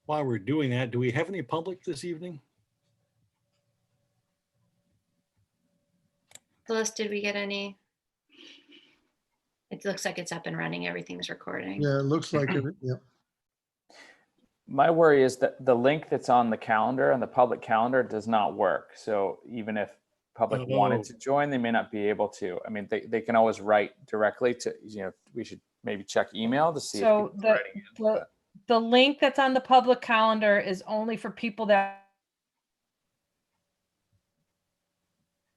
while we're doing that, do we have any public this evening? Celeste, did we get any? It looks like it's up and running. Everything's recording. Yeah, it looks like it. Yeah. My worry is that the link that's on the calendar, on the public calendar, does not work. So even if public wanted to join, they may not be able to. I mean, they can always write directly to, we should maybe check email to see. So if the link that's on the public calendar is only for people that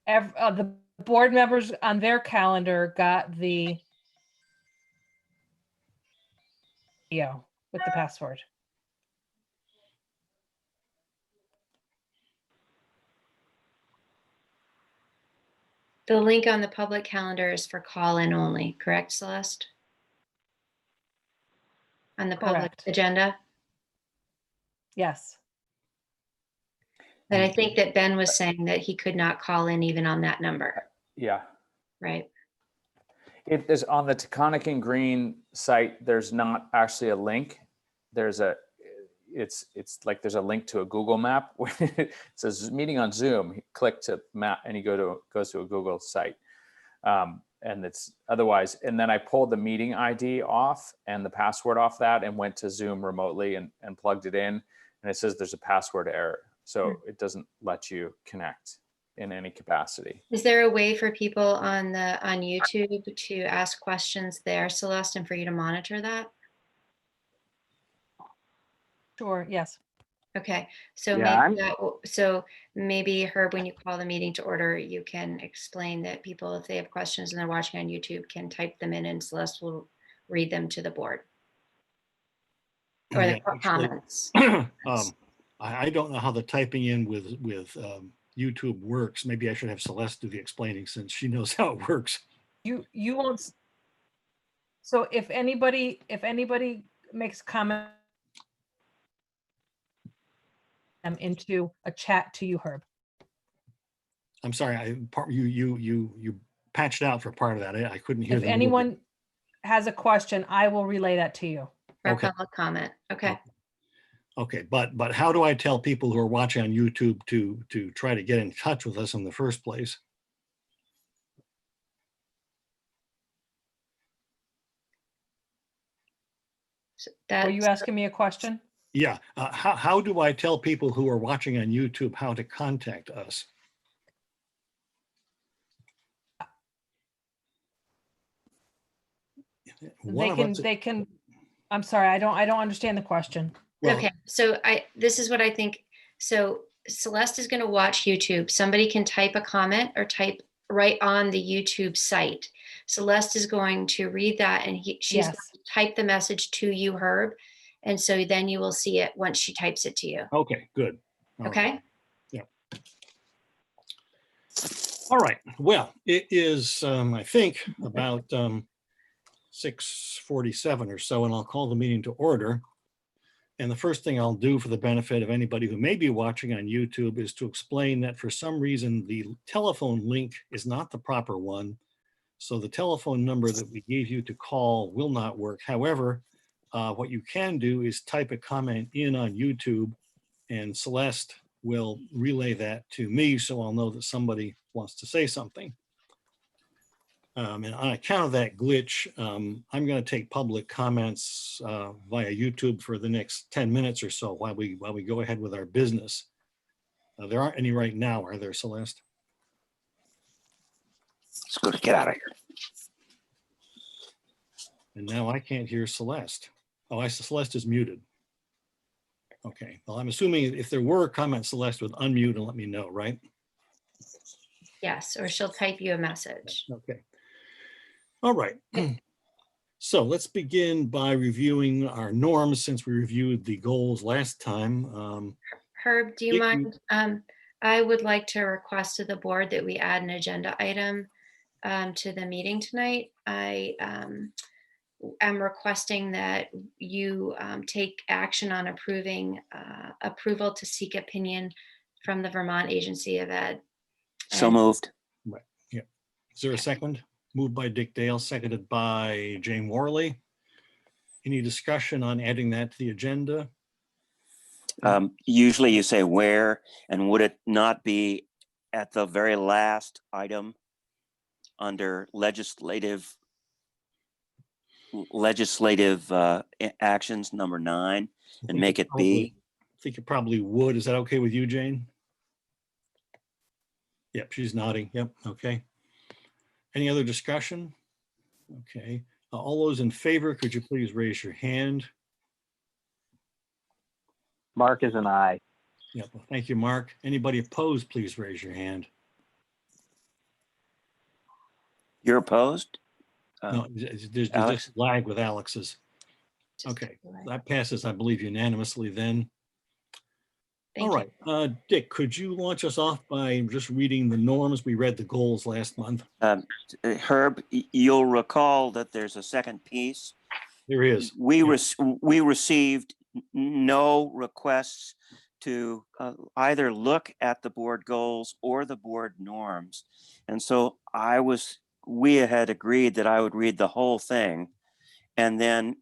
the board members on their calendar got the video with the password. The link on the public calendar is for call-in only, correct, Celeste? On the public Correct. agenda? Yes. And I think that Ben was saying that he could not call in even on that number, Yeah. right? It is on the Taconic and Green site. There's not actually a link. There's it's like there's a link to a Google map. It says meeting on Zoom. You click to map and you goes to a Google site. And it's otherwise. And then I pulled the meeting ID off and the password off that and went to Zoom remotely and plugged it in. And it says there's a password error. So it doesn't let you connect in any capacity. Is there a way for people on YouTube to ask questions there, Celeste, and for you to monitor that? Sure. Yes. Okay, so Yeah, maybe Herb, when you call the meeting to order, you can explain that people, if they have questions and they're watching on YouTube, can type them in and Celeste will read them to the board. Or the comments. I don't know how the typing in with YouTube works. Maybe I should have Celeste do the explaining since she knows how it works. You won't. So if anybody makes comment into a chat to you, Herb. I'm sorry, you patched out for part of that. I couldn't hear. If anyone has a question, I will relay that to you. For Okay. public comment. Okay. Okay, but how do I tell people who are watching on YouTube to try to get in touch with us in the first place? So Are you asking me a question? Yeah, how do I tell people who are watching on YouTube how to contact us? They can, I'm sorry, I don't understand the question. Well, okay, so this is what I think. So Celeste is going to watch YouTube. Somebody can type a comment or type right on the YouTube site. Celeste is going to read that and she's Yes. going to type the message to you, Herb. And so then you will see it once she types it to you. Okay, good. All Okay. right. Yeah. All right. Well, it is, I think, about 6:47 or so, and I'll call the meeting to order. And the first thing I'll do for the benefit of anybody who may be watching on YouTube is to explain that for some reason, the telephone link is not the proper one. So the telephone number that we gave you to call will not work. However, what you can do is type a comment in on YouTube and Celeste will relay that to me so I'll know that somebody wants to say something. And on account of that glitch, I'm going to take public comments via YouTube for the next 10 minutes or so while we go ahead with our business. There aren't any right now, are there, Celeste? It's good to get out of here. And now I can't hear Celeste. Oh, Celeste is muted. Okay, well, I'm assuming if there were comments, Celeste would unmute and let me know, right? Yes, or she'll type you a message. Okay. All right. So let's begin by reviewing our norms since we reviewed the goals last time. Herb, do you If mind? I would like to request to the board that we add an agenda item to the meeting tonight. I am requesting that you take action on approving approval to seek opinion from the Vermont Agency of Ed. So moved. Right. Yeah. Is there a second? Moved by Dick Dale, seconded by Jane Worley. Any discussion on adding that to the agenda? Usually you say where, and would it not be at the very last item under legislative actions, number 9, and make it B? I think it probably would. Is that okay with you, Jane? Yep, she's nodding. Yep, okay. Any other discussion? Okay. All those in favor, could you please raise your hand? Mark is an aye. Yep, well, thank you, Mark. Anybody opposed, please raise your hand. You're opposed? No, there's Alex? just lag with Alex's. Just Okay, delay. that passes, I believe, unanimously then. Thank All you. right, Dick, could you launch us off by just reading the norms? We read the goals last month. Herb, you'll recall that there's a second piece. There is. We received no requests to either look at the board goals or the board norms. And so we had agreed that I would read the whole thing, and then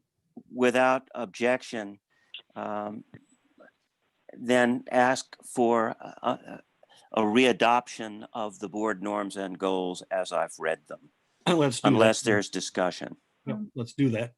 without objection, then ask for a readoption of the board norms and goals as I've read them, Let's do unless that. there's discussion. Yep, let's do that.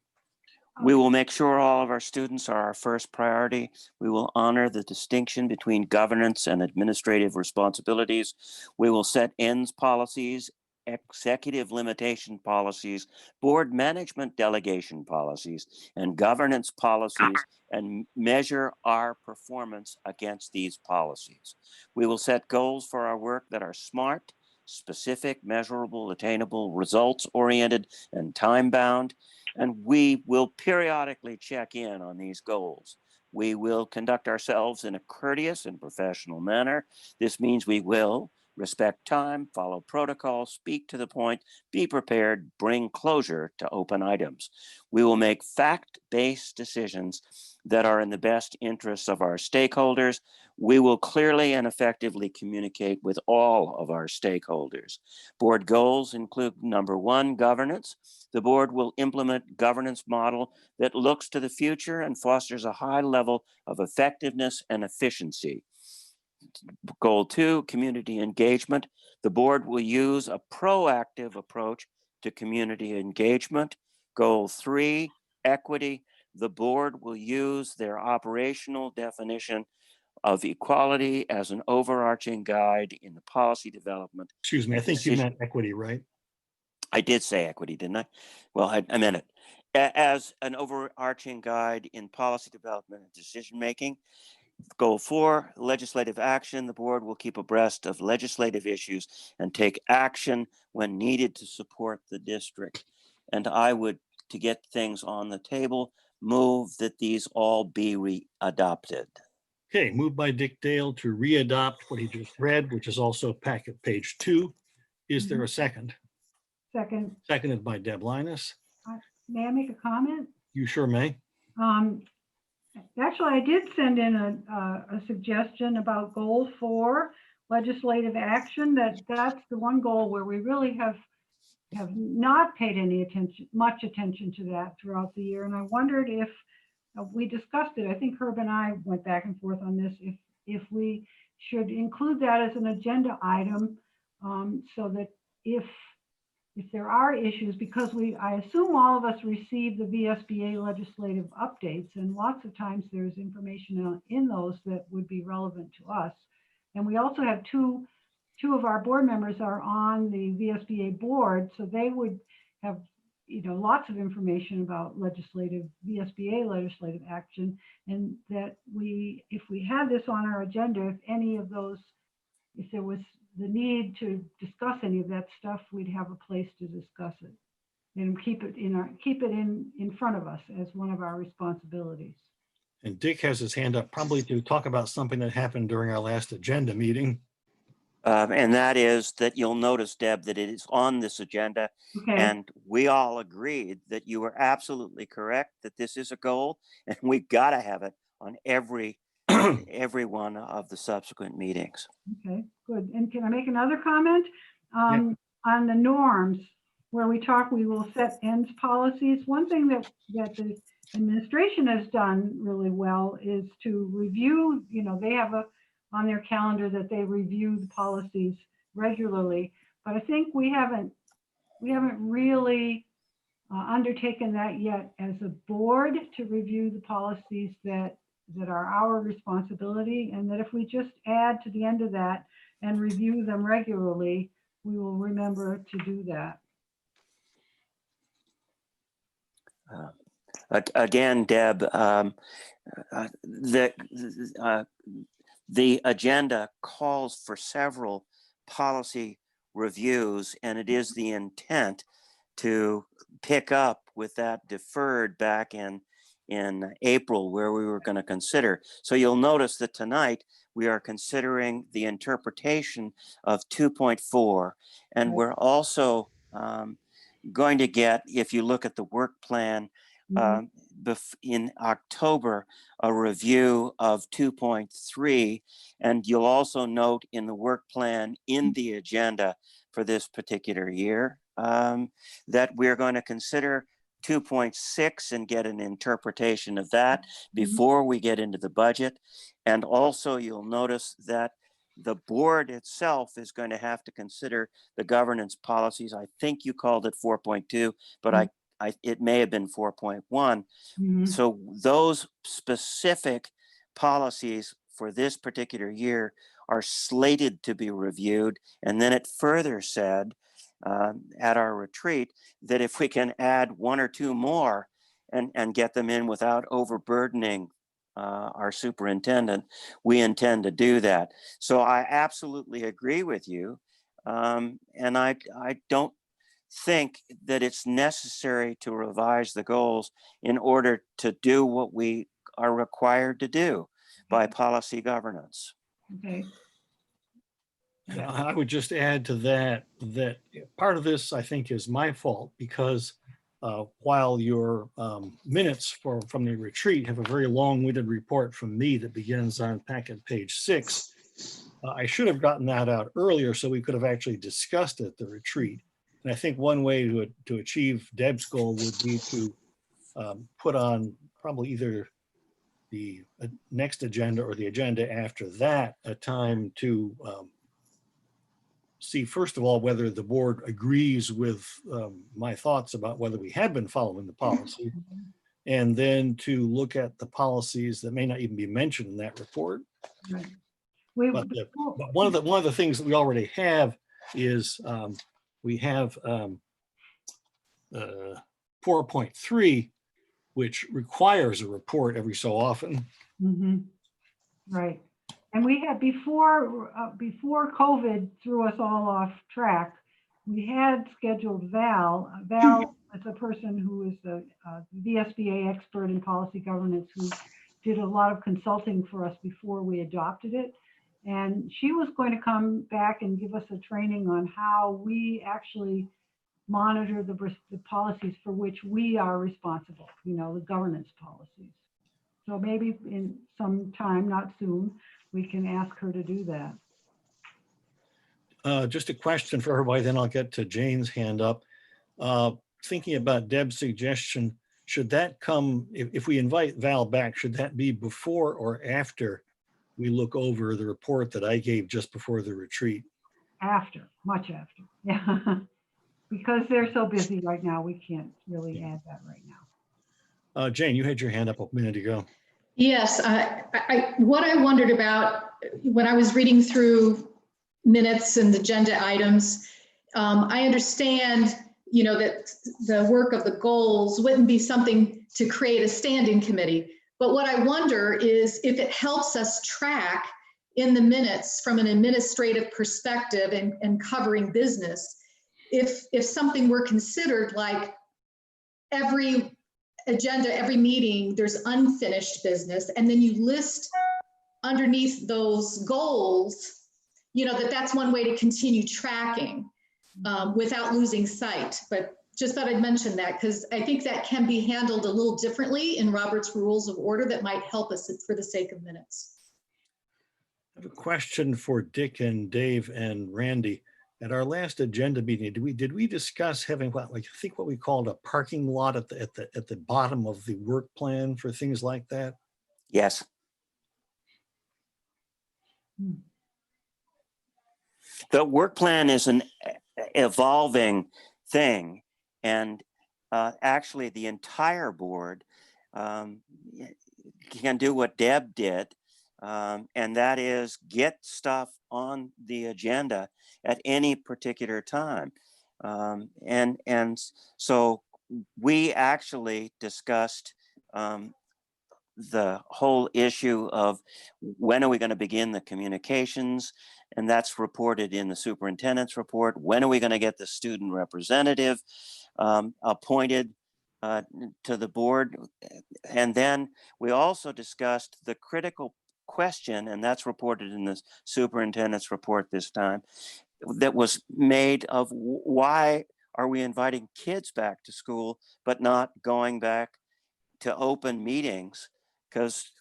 We will make sure all of our students are our first priority. We will honor the distinction between governance and administrative responsibilities. We will set ends policies, executive limitation policies, board management delegation policies, and governance policies, and measure our performance against these policies. We will set goals for our work that are SMART, specific, measurable, attainable, results-oriented, and time-bound. And we will periodically check in on these goals. We will conduct ourselves in a courteous and professional manner. This means we will respect time, follow protocol, speak to the point, be prepared, bring closure to open items. We will make fact-based decisions that are in the best interests of our stakeholders. We will clearly and effectively communicate with all of our stakeholders. Board goals include number 1, governance. The board will implement governance model that looks to the future and fosters a high level of effectiveness and efficiency. Goal 2, community engagement. The board will use a proactive approach to community engagement. Goal 3, equity. The board will use their operational definition of equality as an overarching guide in the policy development. Excuse me, I think you meant equity, right? I did say equity, didn't I? Well, I meant it. As an overarching guide in policy development and decision-making. Goal 4, legislative action. The board will keep abreast of legislative issues and take action when needed to support the district. And I would, to get things on the table, move that these all be re-adopted. Okay, moved by Dick Dale to readopt what he just read, which is also packet page 2. Is there a second? Second, Seconded by Deb Linus. may I make a comment? You sure may. Actually, I did send in a suggestion about goal 4, legislative action. That's the one goal where we really have not paid any much attention to that throughout the year. And I wondered if we discussed it. I think Herb and I went back and forth on this. If we should include that as an agenda item, so that if there are issues, because I assume all of us receive the VSBA legislative updates, and lots of times there's information in those that would be relevant to us. And we also have two of our board members are on the VSBA board, so they would have lots of information about VSBA legislative action, and that if we had this on our agenda, if there was the need to discuss any of that stuff, we'd have a place to discuss it and keep it in front of us as one of our responsibilities. And Dick has his hand up, probably to talk about something that happened during our last agenda meeting. And that is that you'll notice, Deb, that it is on this agenda. Okay. And we all agreed that you were absolutely correct, that this is a goal, and we've got to have it on every one of the subsequent meetings. Okay, good. And can I make another comment? On the norms, where we will set ends policies. One thing that the administration has done really well is to review, they have on their calendar that they review the policies regularly. But I think we haven't really undertaken that yet as a board to review the policies that are our responsibility, and that if we just add to the end of that and review them regularly, we will remember to do that. Again, Deb, the agenda calls for several policy reviews, and it is the intent to pick up with that deferred back in April, where we were going to consider. So you'll notice that tonight we are considering the interpretation of 2.4, and Right. we're also going to get, if you look at the work plan, in October, a review of 2.3, and you'll also note in the work plan in the agenda for this particular year that we're going to consider 2.6 and get an interpretation of that before we get into the budget. And also you'll notice that the board itself is going to have to consider the governance policies. I think you called it 4.2, but it may have been 4.1. So those specific policies for this particular year are slated to be reviewed. And then it further said at our retreat that if we can add one or two more and get them in without overburdening our superintendent, we intend to do that. So I absolutely agree with you. And I don't think that it's necessary to revise the goals in order to do what we are required to do by policy governance. Okay. Yeah, I would just add to that part of this, I think, is my fault, because while your minutes from the retreat have a very long-winded report from me that begins on packet page 6, I should have gotten that out earlier so we could have actually discussed it at the retreat. And I think one way to achieve Deb's goal would be to put on probably either the next agenda or the agenda after that a time to see, first of all, whether the board agrees with my thoughts about whether we have been following the policy, and then to look at the policies that may not even be mentioned in that report. Right. But one of the things that we already have is we have 4.3, which requires a report every so often. Right. And we had before COVID threw us all off track, we had scheduled Val. Val is a person who is a VSBA expert in policy governance who did a lot of consulting for us before we adopted it. And she was going to come back and give us a training on how we actually monitor the policies for which we are responsible, the governance policies. So maybe in some time, not soon, we can ask her to do that. Just a question for everybody, then I'll get to Jane's hand up. Thinking about Deb's suggestion, should that come, if we invite Val back, should that be before or after we look over the report that I gave just before the retreat? After, much after, yeah. Because they're so busy right now, we can't really add that right now. Jane, you had your hand up a minute ago. Yes, what I wondered about when I was reading through minutes and agenda items, I understand, that the work of the goals wouldn't be something to create a standing committee. But what I wonder is if it helps us track in the minutes from an administrative perspective and covering business, if something were considered like every agenda, every meeting, there's unfinished business, and then you list underneath those goals, that's one way to continue tracking without losing sight. But just thought I'd mention that because I think that can be handled a little differently in Robert's Rules of Order that might help us for the sake of minutes. I have a question for Dick and Dave and Randy. At our last agenda meeting, did we discuss having what, like, I think what we called a parking lot at the bottom of the work plan for things like that? Yes. The work plan is an evolving thing, and actually the entire board can do what Deb did, and that is get stuff on the agenda at any particular time. And so we actually discussed the whole issue of when are we going to begin the communications, and that's reported in the superintendent's report. When are we going to get the student representative appointed to the board? And then we also discussed the critical question, and that's reported in the superintendent's report this time, that was made of why are we inviting kids back to school but not going back to open meetings? Because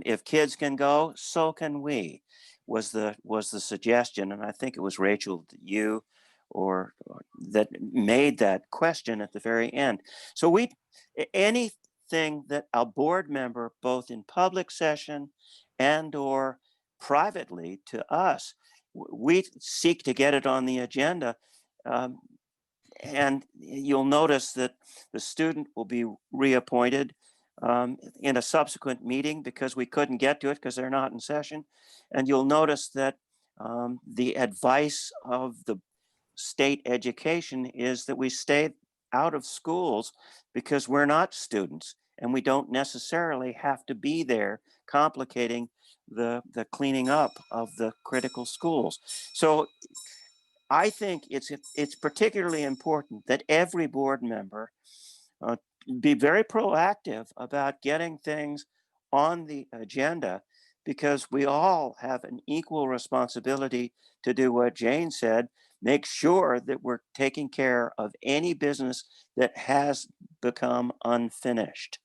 if kids can go, so can we, was the suggestion. And I think it was Rachel, you or that made that question at the very end. So anything that a board member, both in public session and or privately to us, we seek to get it on the agenda. And you'll notice that the student will be reappointed in a subsequent meeting because we couldn't get to it because they're not in session. And you'll notice that the advice of the state education is that we stay out of schools because we're not students and we don't necessarily have to be there complicating the cleaning up of the critical schools. So I think it's particularly important that every board member be very proactive about getting things on the agenda, because we all have an equal responsibility to do what Jane said, make sure that we're taking care of any business that has become unfinished.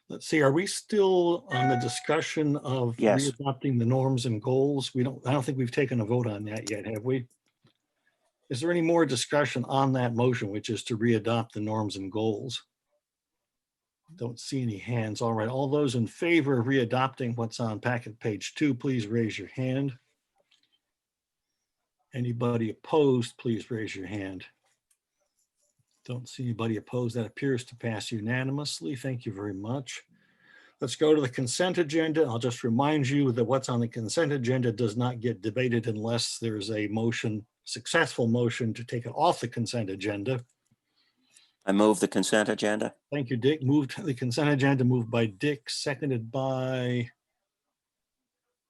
Let's see, are we still on the discussion of Yes. readopting the norms and goals? I don't think we've taken a vote on that yet, have we? Is there any more discussion on that motion, which is to readopt the norms and goals? Don't see any hands. All right, all those in favor of readopting what's on packet page 2, please raise your hand. Anybody opposed, please raise your hand. Don't see anybody opposed. That appears to pass unanimously. Thank you very much. Let's go to the consent agenda. I'll just remind you that what's on the consent agenda does not get debated unless there's a motion, successful motion to take it off the consent agenda. I move the consent agenda. Thank you, Dick. Moved the consent agenda, moved by Dick, seconded by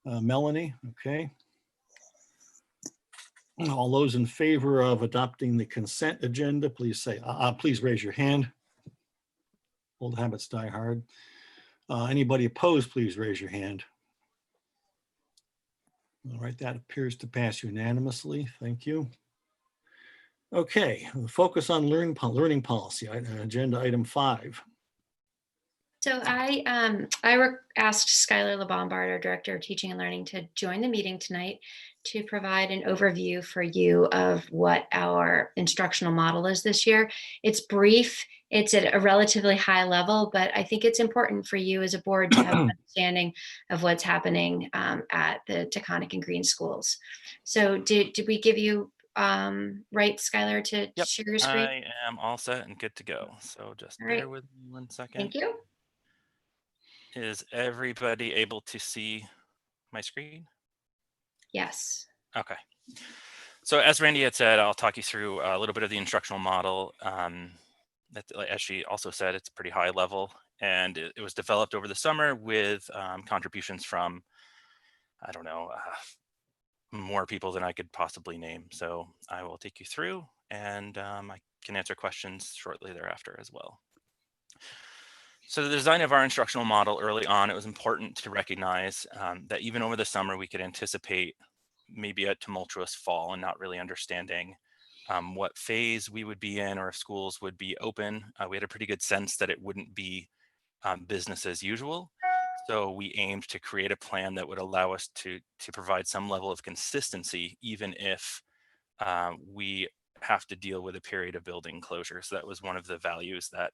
Melanie. Okay. All those in favor of adopting the consent agenda, please say, please raise your hand. Old habits die hard. Anybody opposed, please raise your hand. All right, that appears to pass unanimously. Thank you. Okay, focus on learning policy, agenda item 5. So I asked Skylar LeBombard, our Director of Teaching and Learning, to join the meeting tonight to provide an overview for you of what our instructional model is this year. It's brief, it's at a relatively high level, but I think it's important for you as a board to have an understanding of what's happening at the Taconic and Green schools. So did we give you right, Skylar, to Yep, share your screen? I am all set and good to go. So just All bear right. with me 1 second. Thank you. Is everybody able to see my screen? Yes. Okay. So as Randy had said, I'll talk you through a little bit of the instructional model. As she also said, it's pretty high level, and it was developed over the summer with contributions from, I don't know, more people than I could possibly name. So I will take you through, and I can answer questions shortly thereafter as well. So the design of our instructional model early on, it was important to recognize that even over the summer, we could anticipate maybe a tumultuous fall and not really understanding what phase we would be in or if schools would be open. We had a pretty good sense that it wouldn't be business as usual. So we aimed to create a plan that would allow us to provide some level of consistency, even if we have to deal with a period of building closure. So that was one of the values that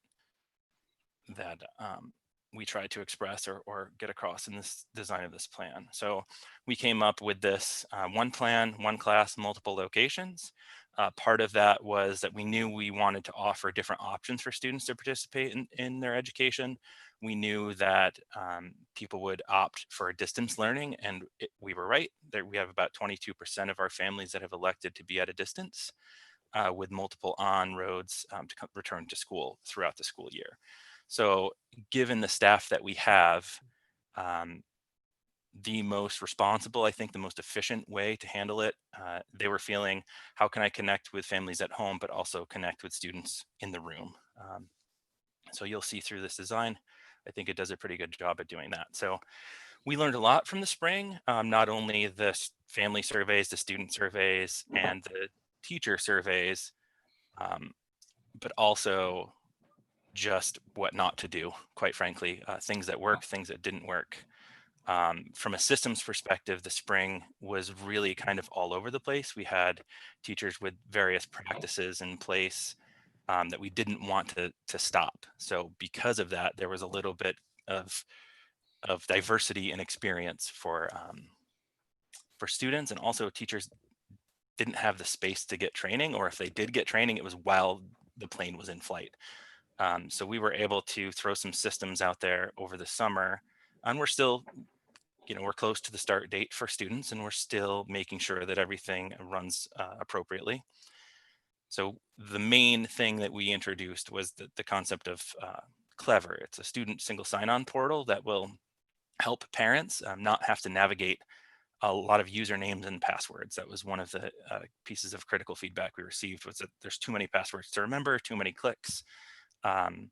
we tried to express or get across in this design of this plan. So we came up with this one plan, one class, multiple locations. Part of that was that we knew we wanted to offer different options for students to participate in their education. We knew that people would opt for distance learning, and we were right. We have about 22% of our families that have elected to be at a distance with multiple on-roads to return to school throughout the school year. So given the staff that we have, the most responsible, I think the most efficient way to handle it, they were feeling, how can I connect with families at home, but also connect with students in the room? So you'll see through this design, I think it does a pretty good job at doing that. So we learned a lot from the spring, not only the family surveys, the student surveys, and the teacher surveys, but also just what not to do, quite frankly, things that worked, things that didn't work. From a systems perspective, the spring was really kind of all over the place. We had teachers with various practices in place that we didn't want to stop. So because of that, there was a little bit of diversity and experience for students, and also teachers didn't have the space to get training, or if they did get training, it was while the plane was in flight. So we were able to throw some systems out there over the summer, and we're still, we're close to the start date for students, and we're still making sure that everything runs appropriately. So the main thing that we introduced was the concept of Clever. It's a student single sign-on portal that will help parents not have to navigate a lot of usernames and passwords. That was one of the pieces of critical feedback we received, was that there's too many passwords to remember, too many clicks. And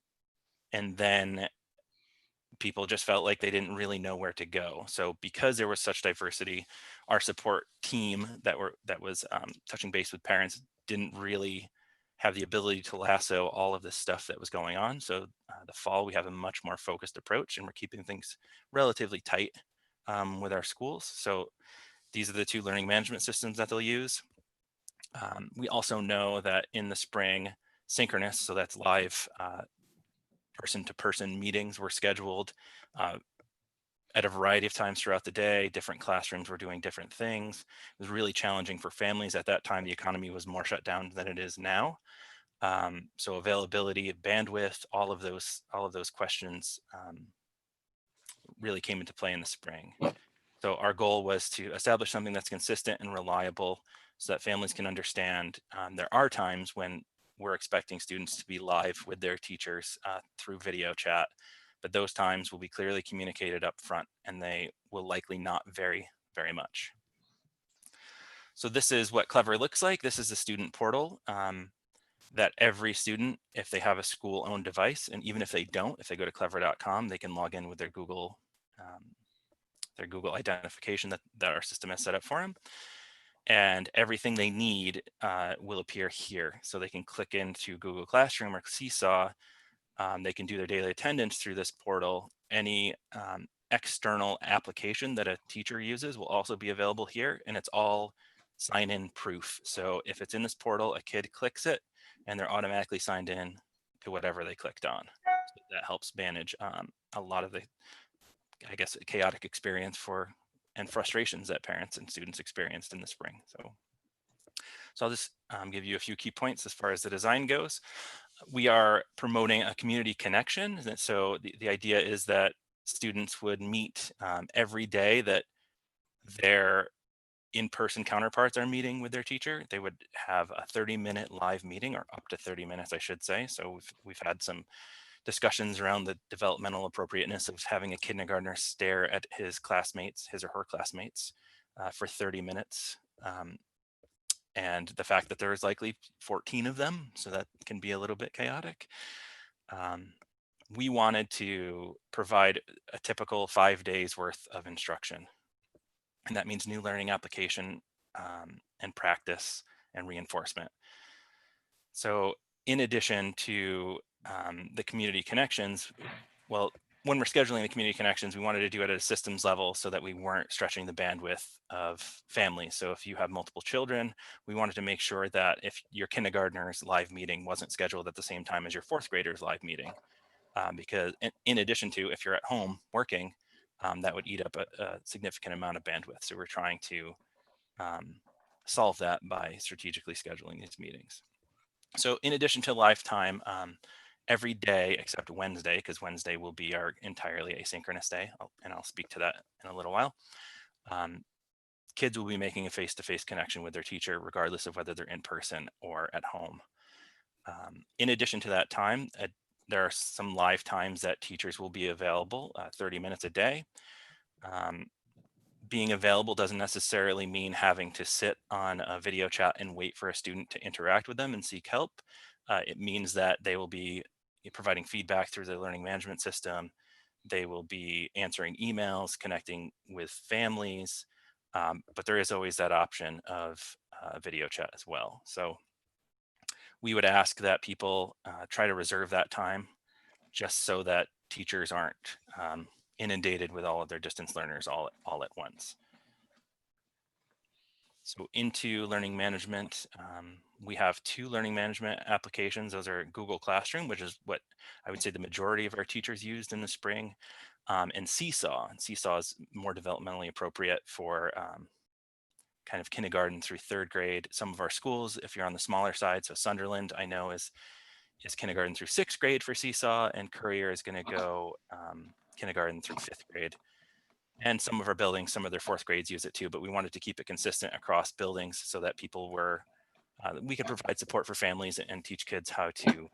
then people just felt like they didn't really know where to go. So because there was such diversity, our support team that was touching base with parents didn't really have the ability to lasso all of this stuff that was going on. So the fall, we have a much more focused approach, and we're keeping things relatively tight with our schools. So these are the two learning management systems that they'll use. We also know that in the spring, synchronous, so that's live person-to-person meetings were scheduled at a variety of times throughout the day. Different classrooms were doing different things. It was really challenging for families. At that time, the economy was more shut down than it is now. So availability, bandwidth, all of those questions really came into play in the spring. So our goal was to establish something that's consistent and reliable so that families can understand there are times when we're expecting students to be live with their teachers through video chat, but those times will be clearly communicated up front, and they will likely not vary very much. So this is what Clever looks like. This is the student portal that every student, if they have a school-owned device, and even if they don't, if they go to clever.com, they can log in with their Google identification that our system has set up for them. And everything they need will appear here. So they can click into Google Classroom or Seesaw. They can do their daily attendance through this portal. Any external application that a teacher uses will also be available here, and it's all sign-in proof. So if it's in this portal, a kid clicks it, and they're automatically signed in to whatever they clicked on. So that helps manage a lot of the, I guess, chaotic experience and frustrations that parents and students experienced in the spring. So I'll just give you a few key points as far as the design goes. We are promoting a community connection. So the idea is that students would meet every day that their in-person counterparts are meeting with their teacher. They would have a 30-minute live meeting, or up to 30 minutes, I should say. So we've had some discussions around the developmental appropriateness of having a kindergartner stare at his or her classmates for 30 minutes. And the fact that there is likely 14 of them, so that can be a little bit chaotic. We wanted to provide a typical 5 days worth of instruction. And that means new learning application and practice and reinforcement. So in addition to the community connections, well, when we're scheduling the community connections, we wanted to do it at a systems level so that we weren't stretching the bandwidth of families. So if you have multiple children, we wanted to make sure that if your kindergartner's live meeting wasn't scheduled at the same time as your fourth grader's live meeting, because in addition to if you're at home working, that would eat up a significant amount of bandwidth. So we're trying to solve that by strategically scheduling these meetings. So in addition to lifetime, every day except Wednesday, because Wednesday will be our entirely asynchronous day, and I'll speak to that in a little while. Kids will be making a face-to-face connection with their teacher, regardless of whether they're in person or at home. In addition to that time, there are some live times that teachers will be available, 30 minutes a day. Being available doesn't necessarily mean having to sit on a video chat and wait for a student to interact with them and seek help. It means that they will be providing feedback through the learning management system. They will be answering emails, connecting with families, but there is always that option of video chat as well. So we would ask that people try to reserve that time just so that teachers aren't inundated with all of their distance learners all at once. So into learning management, we have 2 learning management applications. Those are Google Classroom, which is what I would say the majority of our teachers used in the spring, and Seesaw. And Seesaw is more developmentally appropriate for kind of kindergarten through 3rd grade. Some of our schools, if you're on the smaller side, so Sunderland, I know is kindergarten through 6th grade for Seesaw, and Courier is going to go kindergarten through 5th grade. And some of our buildings, some of their 4th grades use it too, but we wanted to keep it consistent across buildings so that people were, we could provide support for families and teach kids how to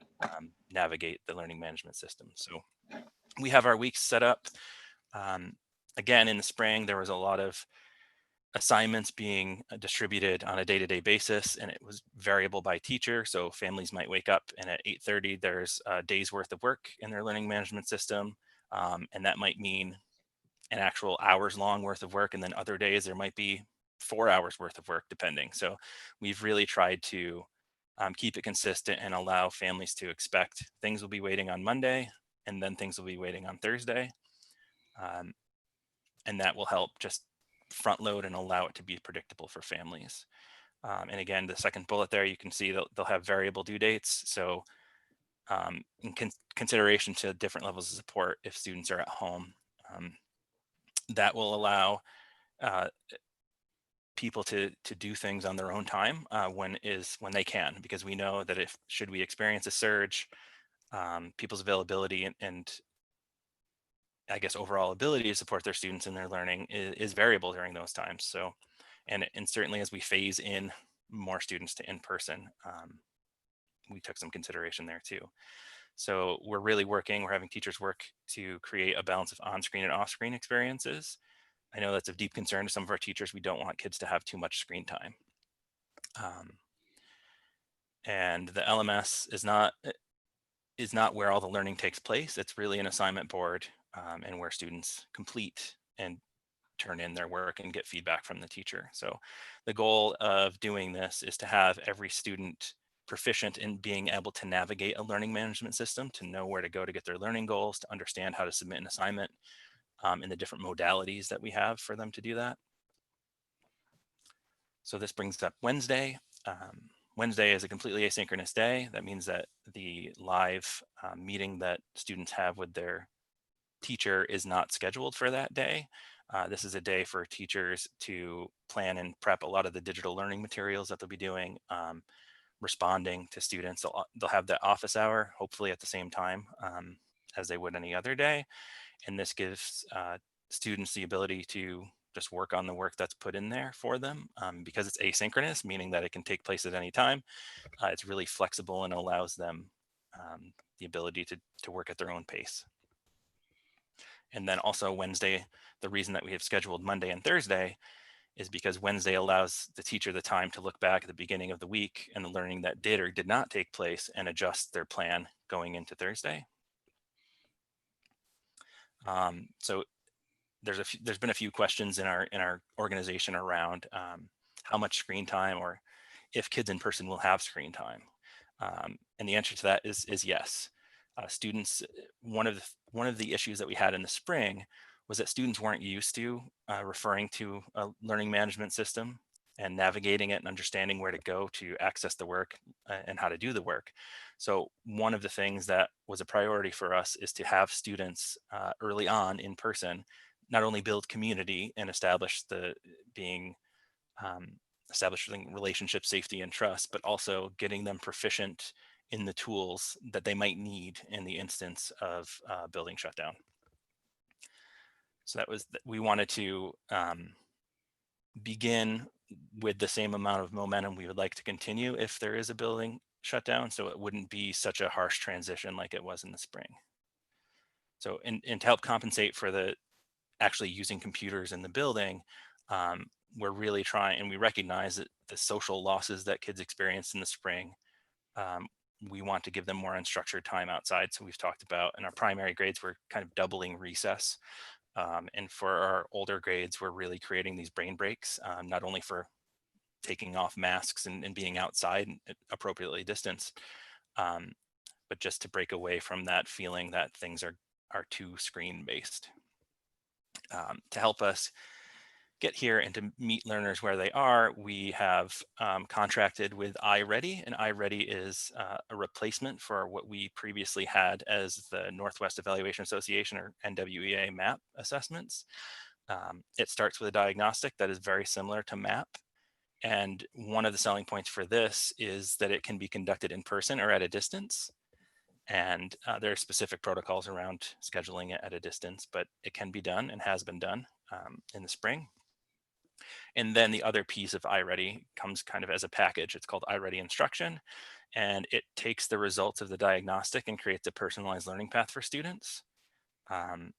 navigate the learning management system. So we have our weeks set up. Again, in the spring, there was a lot of assignments being distributed on a day-to-day basis, and it was variable by teacher. So families might wake up and at 8:30, there's a day's worth of work in their learning management system. And that might mean an actual hours long worth of work, and then other days there might be 4 hours worth of work depending. So we've really tried to keep it consistent and allow families to expect things will be waiting on Monday and then things will be waiting on Thursday, and that will help just front load and allow it to be predictable for families. And again, the second bullet there, you can see they'll have variable due dates. So in consideration to different levels of support if students are at home, that will allow people to do things on their own time when they can, because we know that if should we experience a surge, people's availability and I guess overall ability to support their students in their learning is variable during those times. So, and certainly as we phase in more students to in-person, we took some consideration there too. So we're really working, we're having teachers work to create a balance of on-screen and off-screen experiences. I know that's of deep concern to some of our teachers. We don't want kids to have too much screen time. And the LMS is not where all the learning takes place. It's really an assignment board and where students complete and turn in their work and get feedback from the teacher. So the goal of doing this is to have every student proficient in being able to navigate a learning management system, to know where to go to get their learning goals, to understand how to submit an assignment, and the different modalities that we have for them to do that. So this brings up Wednesday. Wednesday is a completely asynchronous day. That means that the live meeting that students have with their teacher is not scheduled for that day. This is a day for teachers to plan and prep a lot of the digital learning materials that they'll be doing, responding to students. They'll have that office hour, hopefully at the same time as they would any other day. And this gives students the ability to just work on the work that's put in there for them because it's asynchronous, meaning that it can take place at any time. It's really flexible and allows them the ability to work at their own pace. And then also Wednesday, the reason that we have scheduled Monday and Thursday is because Wednesday allows the teacher the time to look back at the beginning of the week and the learning that did or did not take place and adjust their plan going into Thursday. So there's been a few questions in our organization around how much screen time or if kids in person will have screen time. And the answer to that is yes. Students, one of the issues that we had in the spring was that students weren't used to referring to a learning management system and navigating it and understanding where to go to access the work and how to do the work. So one of the things that was a priority for us is to have students early on in person not only build community and establish the being establishing relationship safety and trust, but also getting them proficient in the tools that they might need in the instance of building shutdown. So that was, we wanted to begin with the same amount of momentum we would like to continue if there is a building shutdown, so it wouldn't be such a harsh transition like it was in the spring. So, and to help compensate for the actually using computers in the building, we're really trying, and we recognize that the social losses that kids experienced in the spring, we want to give them more unstructured time outside. So we've talked about in our primary grades, we're kind of doubling recess. And for our older grades, we're really creating these brain breaks, not only for taking off masks and being outside and appropriately distanced, but just to break away from that feeling that things are too screen based. To help us get here and to meet learners where they are, we have contracted with iReady, and iReady is a replacement for what we previously had as the Northwest Evaluation Association, or NWEA MAP assessments. It starts with a diagnostic that is very similar to MAP. And one of the selling points for this is that it can be conducted in person or at a distance. And there are specific protocols around scheduling it at a distance, but it can be done and has been done in the spring. And then the other piece of iReady comes kind of as a package. It's called iReady Instruction, and it takes the results of the diagnostic and creates a personalized learning path for students. And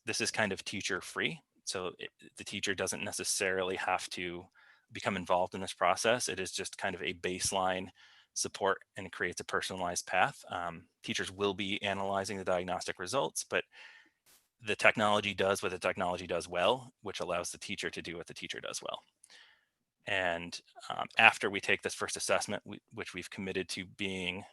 this is kind of teacher free. So the teacher doesn't necessarily have to become involved in this process. It is just kind of a baseline support and creates a personalized path. Teachers will be analyzing the diagnostic results, but the technology does what the technology does well, which allows the teacher to do what the teacher does well. And after we take this first assessment, which we've committed to being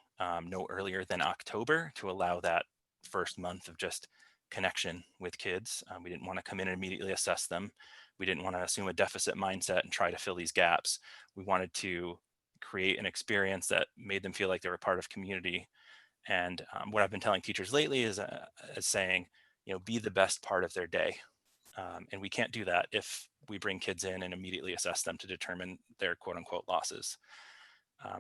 no earlier than October, to allow that first month of just connection with kids. We didn't want to come in and immediately assess them. We didn't want to assume a deficit mindset and try to fill these gaps. We wanted to create an experience that made them feel like they were part of community. And what I've been telling teachers lately is saying, be the best part of their day. And we can't do that if we bring kids in and immediately assess them to determine their quote unquote losses.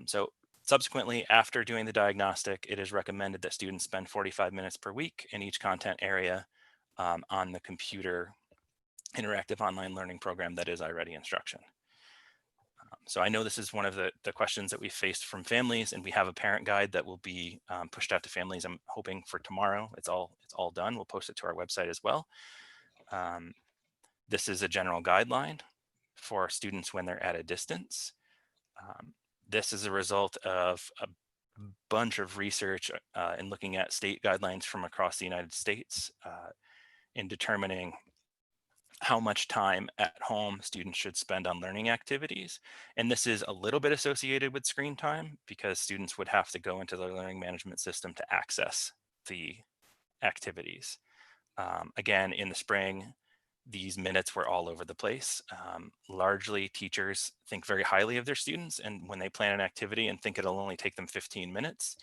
So subsequently, after doing the diagnostic, it is recommended that students spend 45 minutes per week in each content area on the computer interactive online learning program that is iReady Instruction. So I know this is one of the questions that we faced from families, and we have a parent guide that will be pushed out to families. I'm hoping for tomorrow. It's all done. We'll post it to our website as well. This is a general guideline for students when they're at a distance. This is a result of a bunch of research in looking at state guidelines from across the United States in determining how much time at home students should spend on learning activities. And this is a little bit associated with screen time because students would have to go into the learning management system to access the activities. Again, in the spring, these minutes were all over the place. Largely, teachers think very highly of their students, and when they plan an activity and think it'll only take them 15 minutes,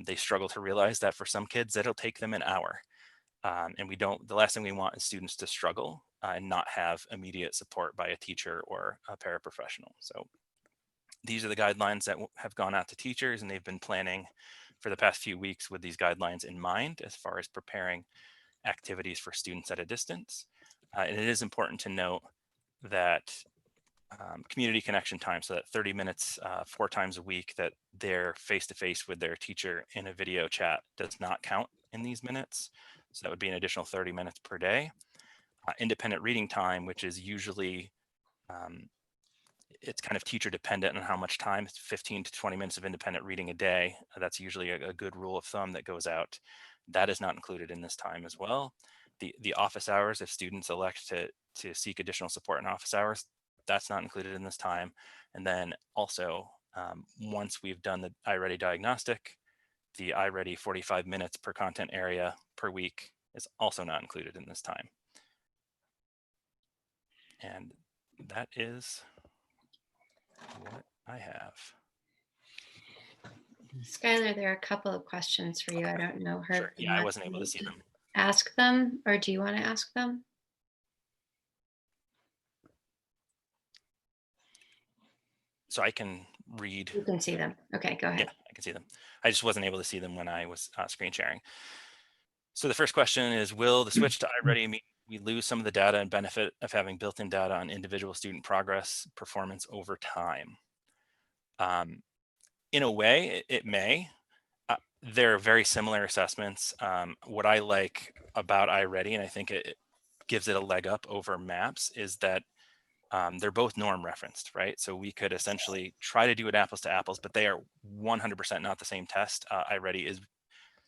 they struggle to realize that for some kids, it'll take them an hour. And the last thing we want is students to struggle and not have immediate support by a teacher or a paraprofessional. So these are the guidelines that have gone out to teachers, and they've been planning for the past few weeks with these guidelines in mind as far as preparing activities for students at a distance. And it is important to note that community connection time, so that 30 minutes 4 times a week that they're face-to-face with their teacher in a video chat, does not count in these minutes. So that would be an additional 30 minutes per day. Independent reading time, which is usually, it's kind of teacher dependent on how much time. It's 15 to 20 minutes of independent reading a day. That's usually a good rule of thumb that goes out. That is not included in this time as well. The office hours, if students elect to seek additional support in office hours, that's not included in this time. And then also, once we've done the iReady diagnostic, the iReady 45 minutes per content area per week is also not included in this time. And that is what I have. Skylar, there are a couple of questions for you. I don't know her. Sure. Yeah, I wasn't able to see them. Ask them, or do you want to ask them? So I can read. You can see them. Okay, go ahead. Yeah, I can see them. I just wasn't able to see them when I was screen sharing. So the first question is, will the switch to iReady mean we lose some of the data and benefit of having built-in data on individual student progress, performance over time? In a way, it may. They're very similar assessments. What I like about iReady, and I think it gives it a leg up over MAPS, is that they're both norm referenced, right? So we could essentially try to do it apples to apples, but they are 100% not the same test. iReady is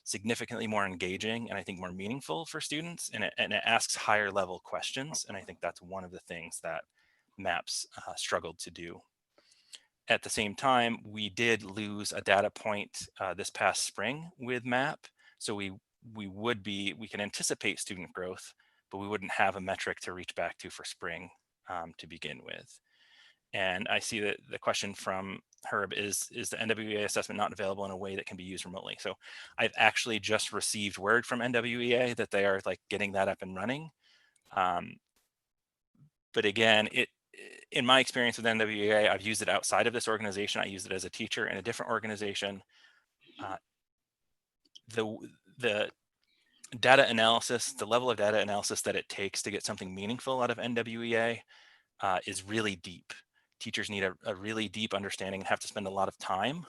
significantly more engaging and I think more meaningful for students, and it asks higher level questions. And I think that's one of the things that MAPS struggled to do. At the same time, we did lose a data point this past spring with MAP. So we can anticipate student growth, but we wouldn't have a metric to reach back to for spring to begin with. And I see that the question from Herb is the NWEA assessment not available in a way that can be used remotely? So I've actually just received word from NWEA that they are like getting that up and running. But again, in my experience with NWEA, I've used it outside of this organization. I used it as a teacher in a different organization. The data analysis, the level of data analysis that it takes to get something meaningful out of NWEA is really deep. Teachers need a really deep understanding and have to spend a lot of time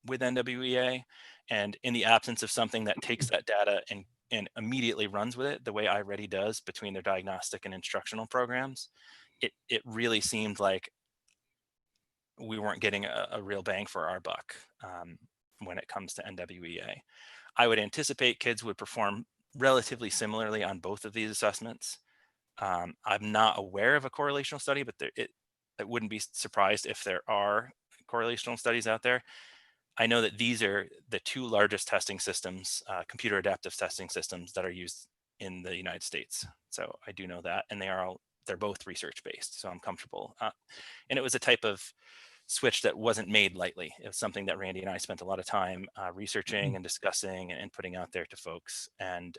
with NWEA. And in the absence of something that takes that data and immediately runs with it, the way iReady does between their diagnostic and instructional programs, it really seemed like we weren't getting a real bang for our buck when it comes to NWEA. I would anticipate kids would perform relatively similarly on both of these assessments. I'm not aware of a correlational study, but I wouldn't be surprised if there are correlational studies out there. I know that these are the two largest testing systems, computer adaptive testing systems that are used in the United States. So I do know that, and they're both research based, so I'm comfortable. And it was a type of switch that wasn't made lightly. It was something that Randy and I spent a lot of time researching and discussing and putting out there to folks. And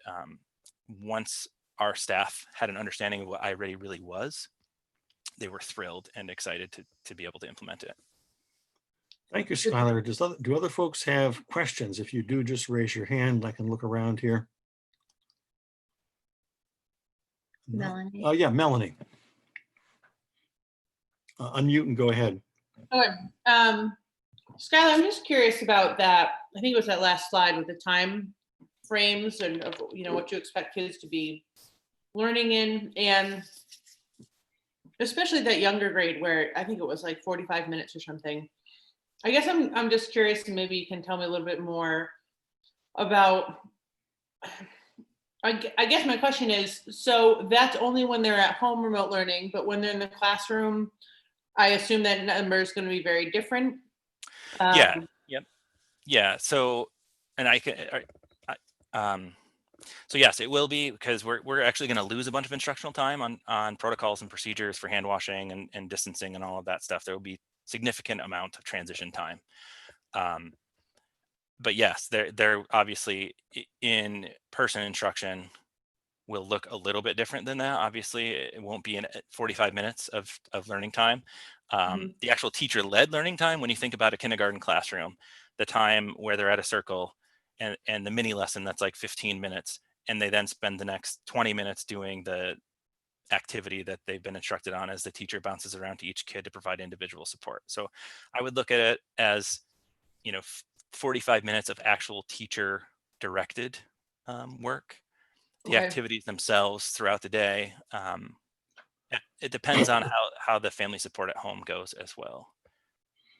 once our staff had an understanding of what iReady really was, they were thrilled and excited to be able to implement it. Thank you, Skylar. Do other folks have questions? If you do, just raise your hand. I can look around here. Melanie. Oh, yeah, Melanie. Unmute and go ahead. Okay. Skylar, I'm just curious about that. I think it was that last slide with the time frames and of, what you expect kids to be learning in, and especially that younger grade where I think it was like 45 minutes or something. I guess I'm just curious, and maybe you can tell me a little bit more about, I guess my question is, so that's only when they're at home remote learning, but when they're in the classroom, I assume that number is going to be very different. Yeah. Yep. Yeah. So, and so yes, it will be, because we're actually going to lose a bunch of instructional time on protocols and procedures for hand washing and distancing and all of that stuff. There will be significant amount of transition time. But yes, they're obviously in-person instruction will look a little bit different than that. Obviously, it won't be in 45 minutes of learning time. The actual teacher-led learning time, when you think about a kindergarten classroom, the time where they're at a circle and the mini lesson that's like 15 minutes, and they then spend the next 20 minutes doing the activity that they've been instructed on as the teacher bounces around to each kid to provide individual support. So I would look at it as, 45 minutes of actual teacher directed work. The activities themselves throughout the day, it depends on how the family support at home goes as well.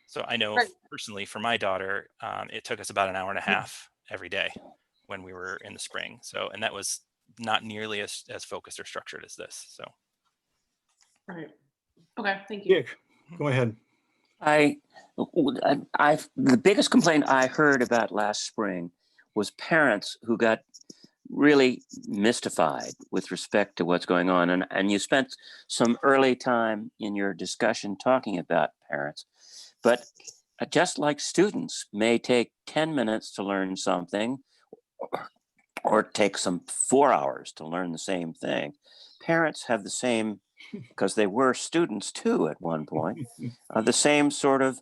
So I know personally for my daughter, it took us about an hour and a half every day when we were in the spring. So, and that was not nearly as focused or structured as this. So. All right. Okay. Thank you. Dick, go ahead. The biggest complaint I heard about last spring was parents who got really mystified with respect to what's going on. And you spent some early time in your discussion talking about parents, but just like students may take 10 minutes to learn something or take some 4 hours to learn the same thing, parents have the same, because they were students too at one point, the same sort of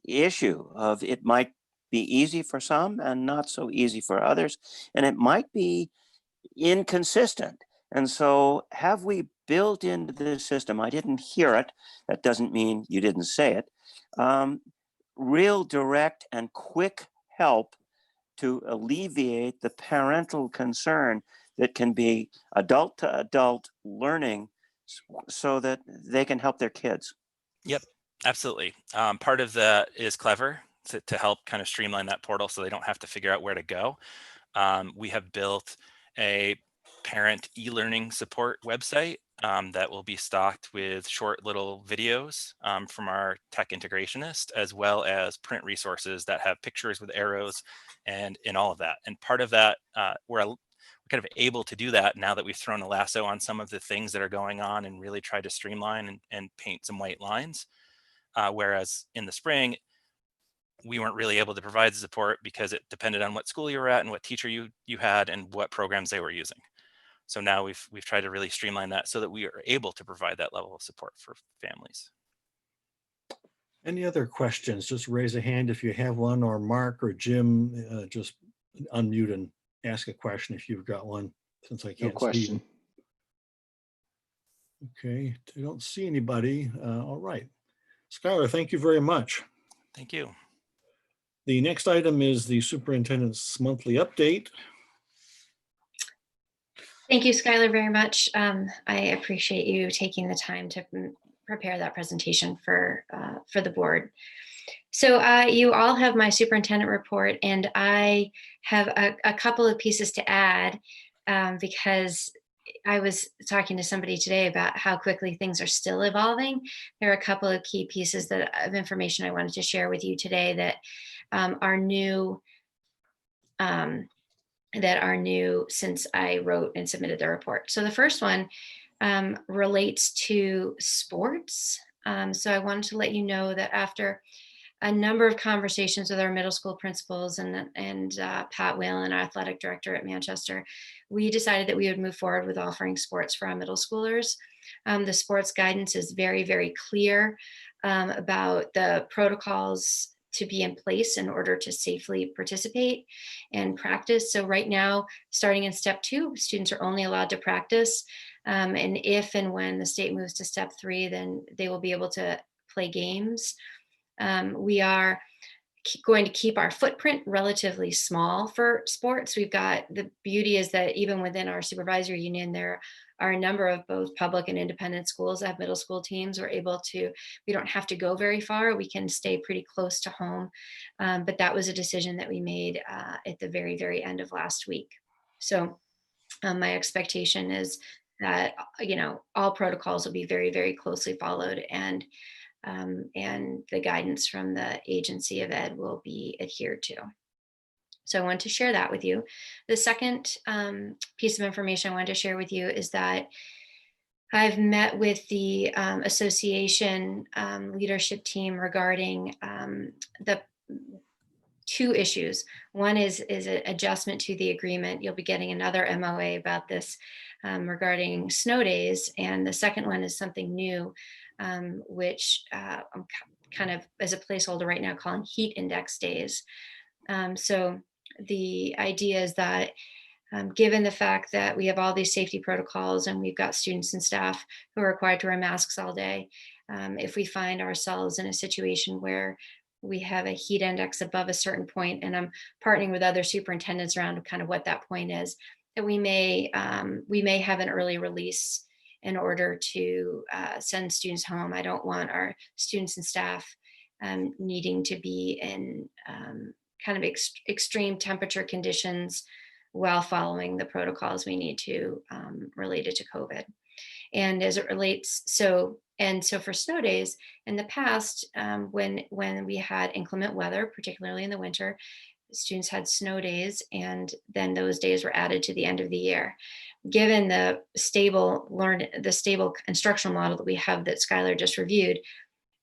issue of it might be easy for some and not so easy for others, and it might be inconsistent. And so have we built into the system, I didn't hear it, that doesn't mean you didn't say it, real direct and quick help to alleviate the parental concern that can be adult to adult learning so that they can help their kids. Yep, absolutely. Part of that is Clever to help kind of streamline that portal so they don't have to figure out where to go. We have built a parent e-learning support website that will be stocked with short little videos from our tech integrationist, as well as print resources that have pictures with arrows and in all of that. And part of that, we're kind of able to do that now that we've thrown a lasso on some of the things that are going on and really tried to streamline and paint some white lines. Whereas in the spring, we weren't really able to provide the support because it depended on what school you were at and what teacher you had and what programs they were using. So now we've tried to really streamline that so that we are able to provide that level of support for families. Any other questions? Just raise a hand if you have one, or Mark or Jim, just unmute and ask a question if you've got one, since I No can't see. question. Okay, I don't see anybody. All right. Skylar, thank you very much. Thank you. The next item is the superintendent's monthly update. Thank you, Skylar, very much. I appreciate you taking the time to prepare that presentation for the board. So you all have my superintendent report, and I have a couple of pieces to add because I was talking to somebody today about how quickly things are still evolving. There are a couple of key pieces of information I wanted to share with you today that are new. That are new since I wrote and submitted the report. So the first one relates to sports. So I wanted to let you know that after a number of conversations with our middle school principals and Pat Whalen, our athletic director at Manchester, we decided that we would move forward with offering sports for our middle schoolers. The sports guidance is very, very clear about the protocols to be in place in order to safely participate and practice. So right now, starting in step 2, students are only allowed to practice. And if and when the state moves to step 3, then they will be able to play games. We are going to keep our footprint relatively small for sports. We've got, the beauty is that even within our supervisory union, there are a number of both public and independent schools that have middle school teams. We don't have to go very far. We can stay pretty close to home. But that was a decision that we made at the very, very end of last week. So my expectation is that, all protocols will be very, very closely followed, and the guidance from the Agency of Ed will be adhered to. So I wanted to share that with you. The second piece of information I wanted to share with you is that I've met with the association leadership team regarding the 2 issues. One is an adjustment to the agreement. You'll be getting another MOA about this regarding snow days. And the second one is something new, which I'm kind of, as a placeholder right now, calling heat index days. So the idea is that given the fact that we have all these safety protocols and we've got students and staff who are required to wear masks all day, if we find ourselves in a situation where we have a heat index above a certain point, and I'm partnering with other superintendents around kind of what that point is, that we may have an early release in order to send students home. I don't want our students and staff needing to be in kind of extreme temperature conditions while following the protocols we need to related to COVID. And as it relates, and so for snow days in the past, when we had inclement weather, particularly in the winter, students had snow days, and then those days were added to the end of the year. Given the stable instructional model that we have that Skylar just reviewed,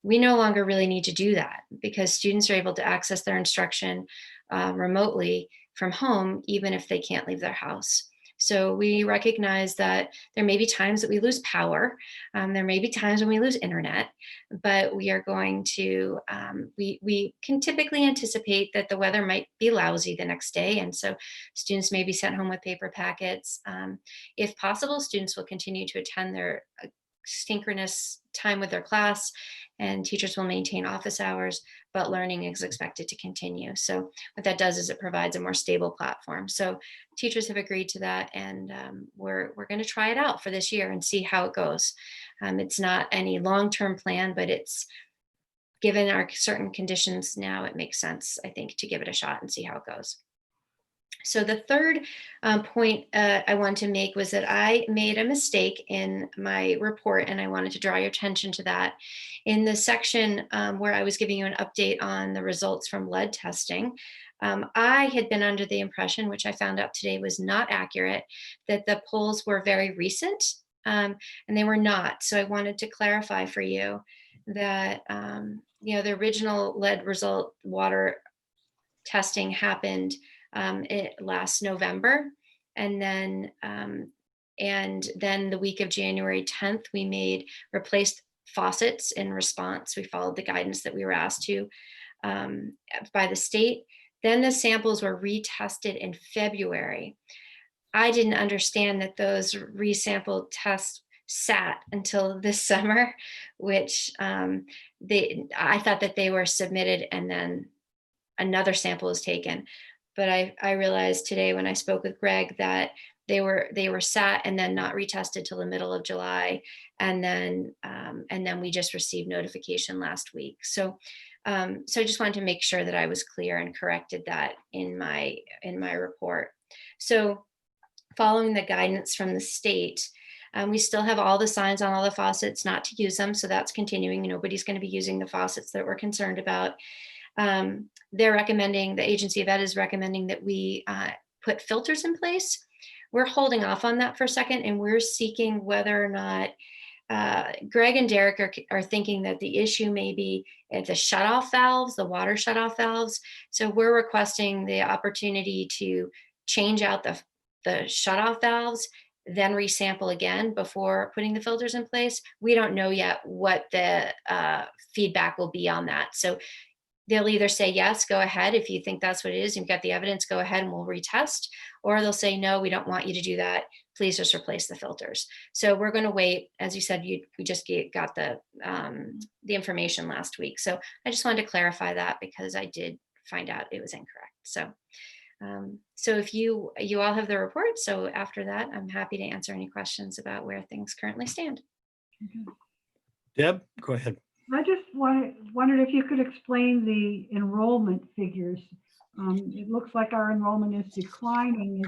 we no longer really need to do that because students are able to access their instruction remotely from home, even if they can't leave their house. So we recognize that there may be times that we lose power. There may be times when we lose internet, but we are going to, we can typically anticipate that the weather might be lousy the next day. And so students may be sent home with paper packets. If possible, students will continue to attend their synchronous time with their class, and teachers will maintain office hours, but learning is expected to continue. So what that does is it provides a more stable platform. So teachers have agreed to that, and we're going to try it out for this year and see how it goes. It's not any long-term plan, but it's given our certain conditions now, it makes sense, I think, to give it a shot and see how it goes. So the third point I wanted to make was that I made a mistake in my report, and I wanted to draw your attention to that. In the section where I was giving you an update on the results from lead testing, I had been under the impression, which I found out today was not accurate, that the polls were very recent, and they were not. So I wanted to clarify for you that the original lead result water testing happened last November, and then the week of January 10th, we replaced faucets in response. We followed the guidance that we were asked to by the state. Then the samples were retested in February. I didn't understand that those resampled tests sat until this summer, which I thought that they were submitted and then another sample was taken. But I realized today when I spoke with Greg that they were sat and then not retested till the middle of July, and then we just received notification last week. So I just wanted to make sure that I was clear and corrected that in my report. So following the guidance from the state, we still have all the signs on all the faucets not to use them, so that's continuing. Nobody's going to be using the faucets that we're concerned about. They're recommending, the Agency of Ed is recommending that we put filters in place. We're holding off on that for a second, and we're seeking whether or not Greg and Derek are thinking that the issue may be at the shutoff valves, the water shutoff valves. So we're requesting the opportunity to change out the shutoff valves, then resample again before putting the filters in place. We don't know yet what the feedback will be on that. So they'll either say, yes, go ahead. If you think that's what it is, you've got the evidence, go ahead and we'll retest. Or they'll say, no, we don't want you to do that. Please just replace the filters. So we're going to wait. As you said, we just got the information last week. So I just wanted to clarify that because I did find out it was incorrect. So if you all have the report. So after that, I'm happy to answer any questions about where things currently stand. Deb, go ahead. I just wondered if you could explain the enrollment figures. It looks like our enrollment is declining.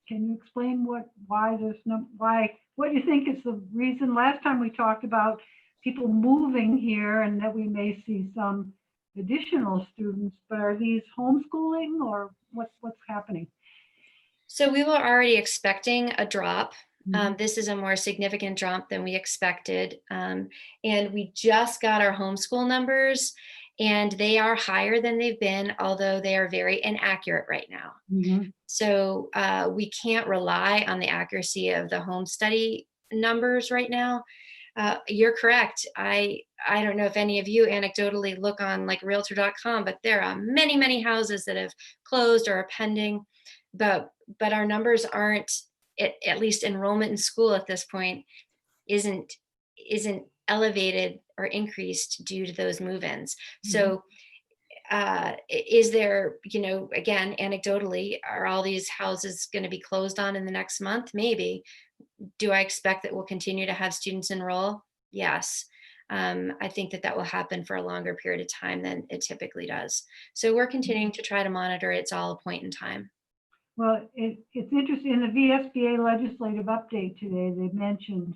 Can you explain what you think is the reason? Last time we talked about people moving here and that we may see some additional students, but are these homeschooling or what's happening? So we were already expecting a drop. This is a more significant drop than we expected. And we just got our homeschool numbers, and they are higher than they've been, although they are very inaccurate right now. So we can't rely on the accuracy of the home study numbers right now. You're correct. I don't know if any of you anecdotally look on like realtor.com, but there are many, many houses that have closed or are pending, but our numbers aren't, at least enrollment in school at this point isn't elevated or increased due to those move-ins. So is there, again, anecdotally, are all these houses going to be closed on in the next month? Maybe. Do I expect that we'll continue to have students enroll? Yes. I think that will happen for a longer period of time than it typically does. So we're continuing to try to monitor. It's all a point in time. Well, it's interesting. In the VSBA legislative update today, they mentioned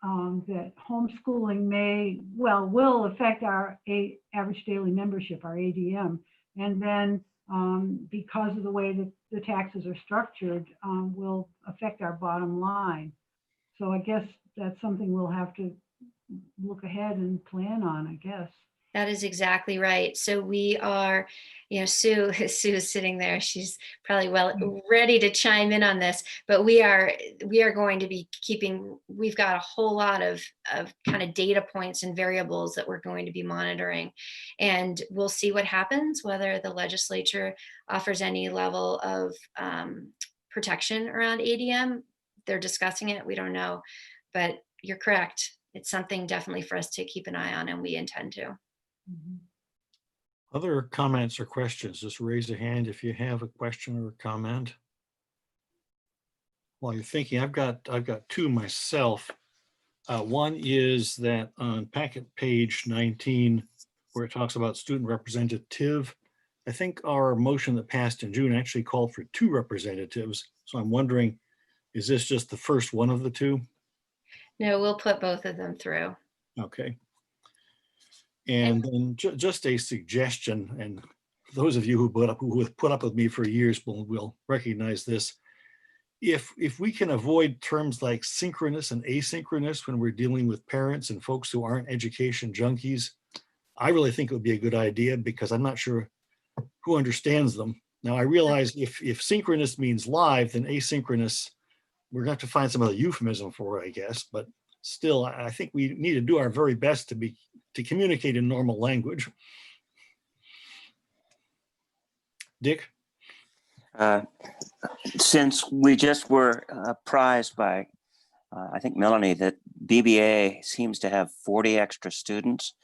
that homeschooling will affect our average daily membership, our ADM. And then because of the way that the taxes are structured, will affect our bottom line. So I guess that's something we'll have to look ahead and plan on, I guess. That is exactly right. So we are, Sue is sitting there. She's probably ready to chime in on this, but we are going to be we've got a whole lot of kind of data points and variables that we're going to be monitoring, and we'll see what happens, whether the legislature offers any level of protection around ADM. They're discussing it. We don't know, but you're correct. It's something definitely for us to keep an eye on, and we intend to. Other comments or questions? Just raise a hand if you have a question or a comment. While you're thinking, I've got two myself. One is that on packet page 19, where it talks about student representative, I think our motion that passed in June actually called for 2 representatives. So I'm wondering, is this just the first one of the 2? No, we'll put both of them through. Okay. And then just a suggestion, and those of you who have put up with me for years will recognize this. If we can avoid terms like synchronous and asynchronous when we're dealing with parents and folks who aren't education junkies, I really think it would be a good idea, because I'm not sure who understands them. Now, I realize if synchronous means live, then asynchronous, we're going to have to find some other euphemism for it, I guess. But still, I think we need to do our very best to communicate in normal language. Dick? Since we just were apprised by, I think, Melanie, that BBA seems to have 40 extra students,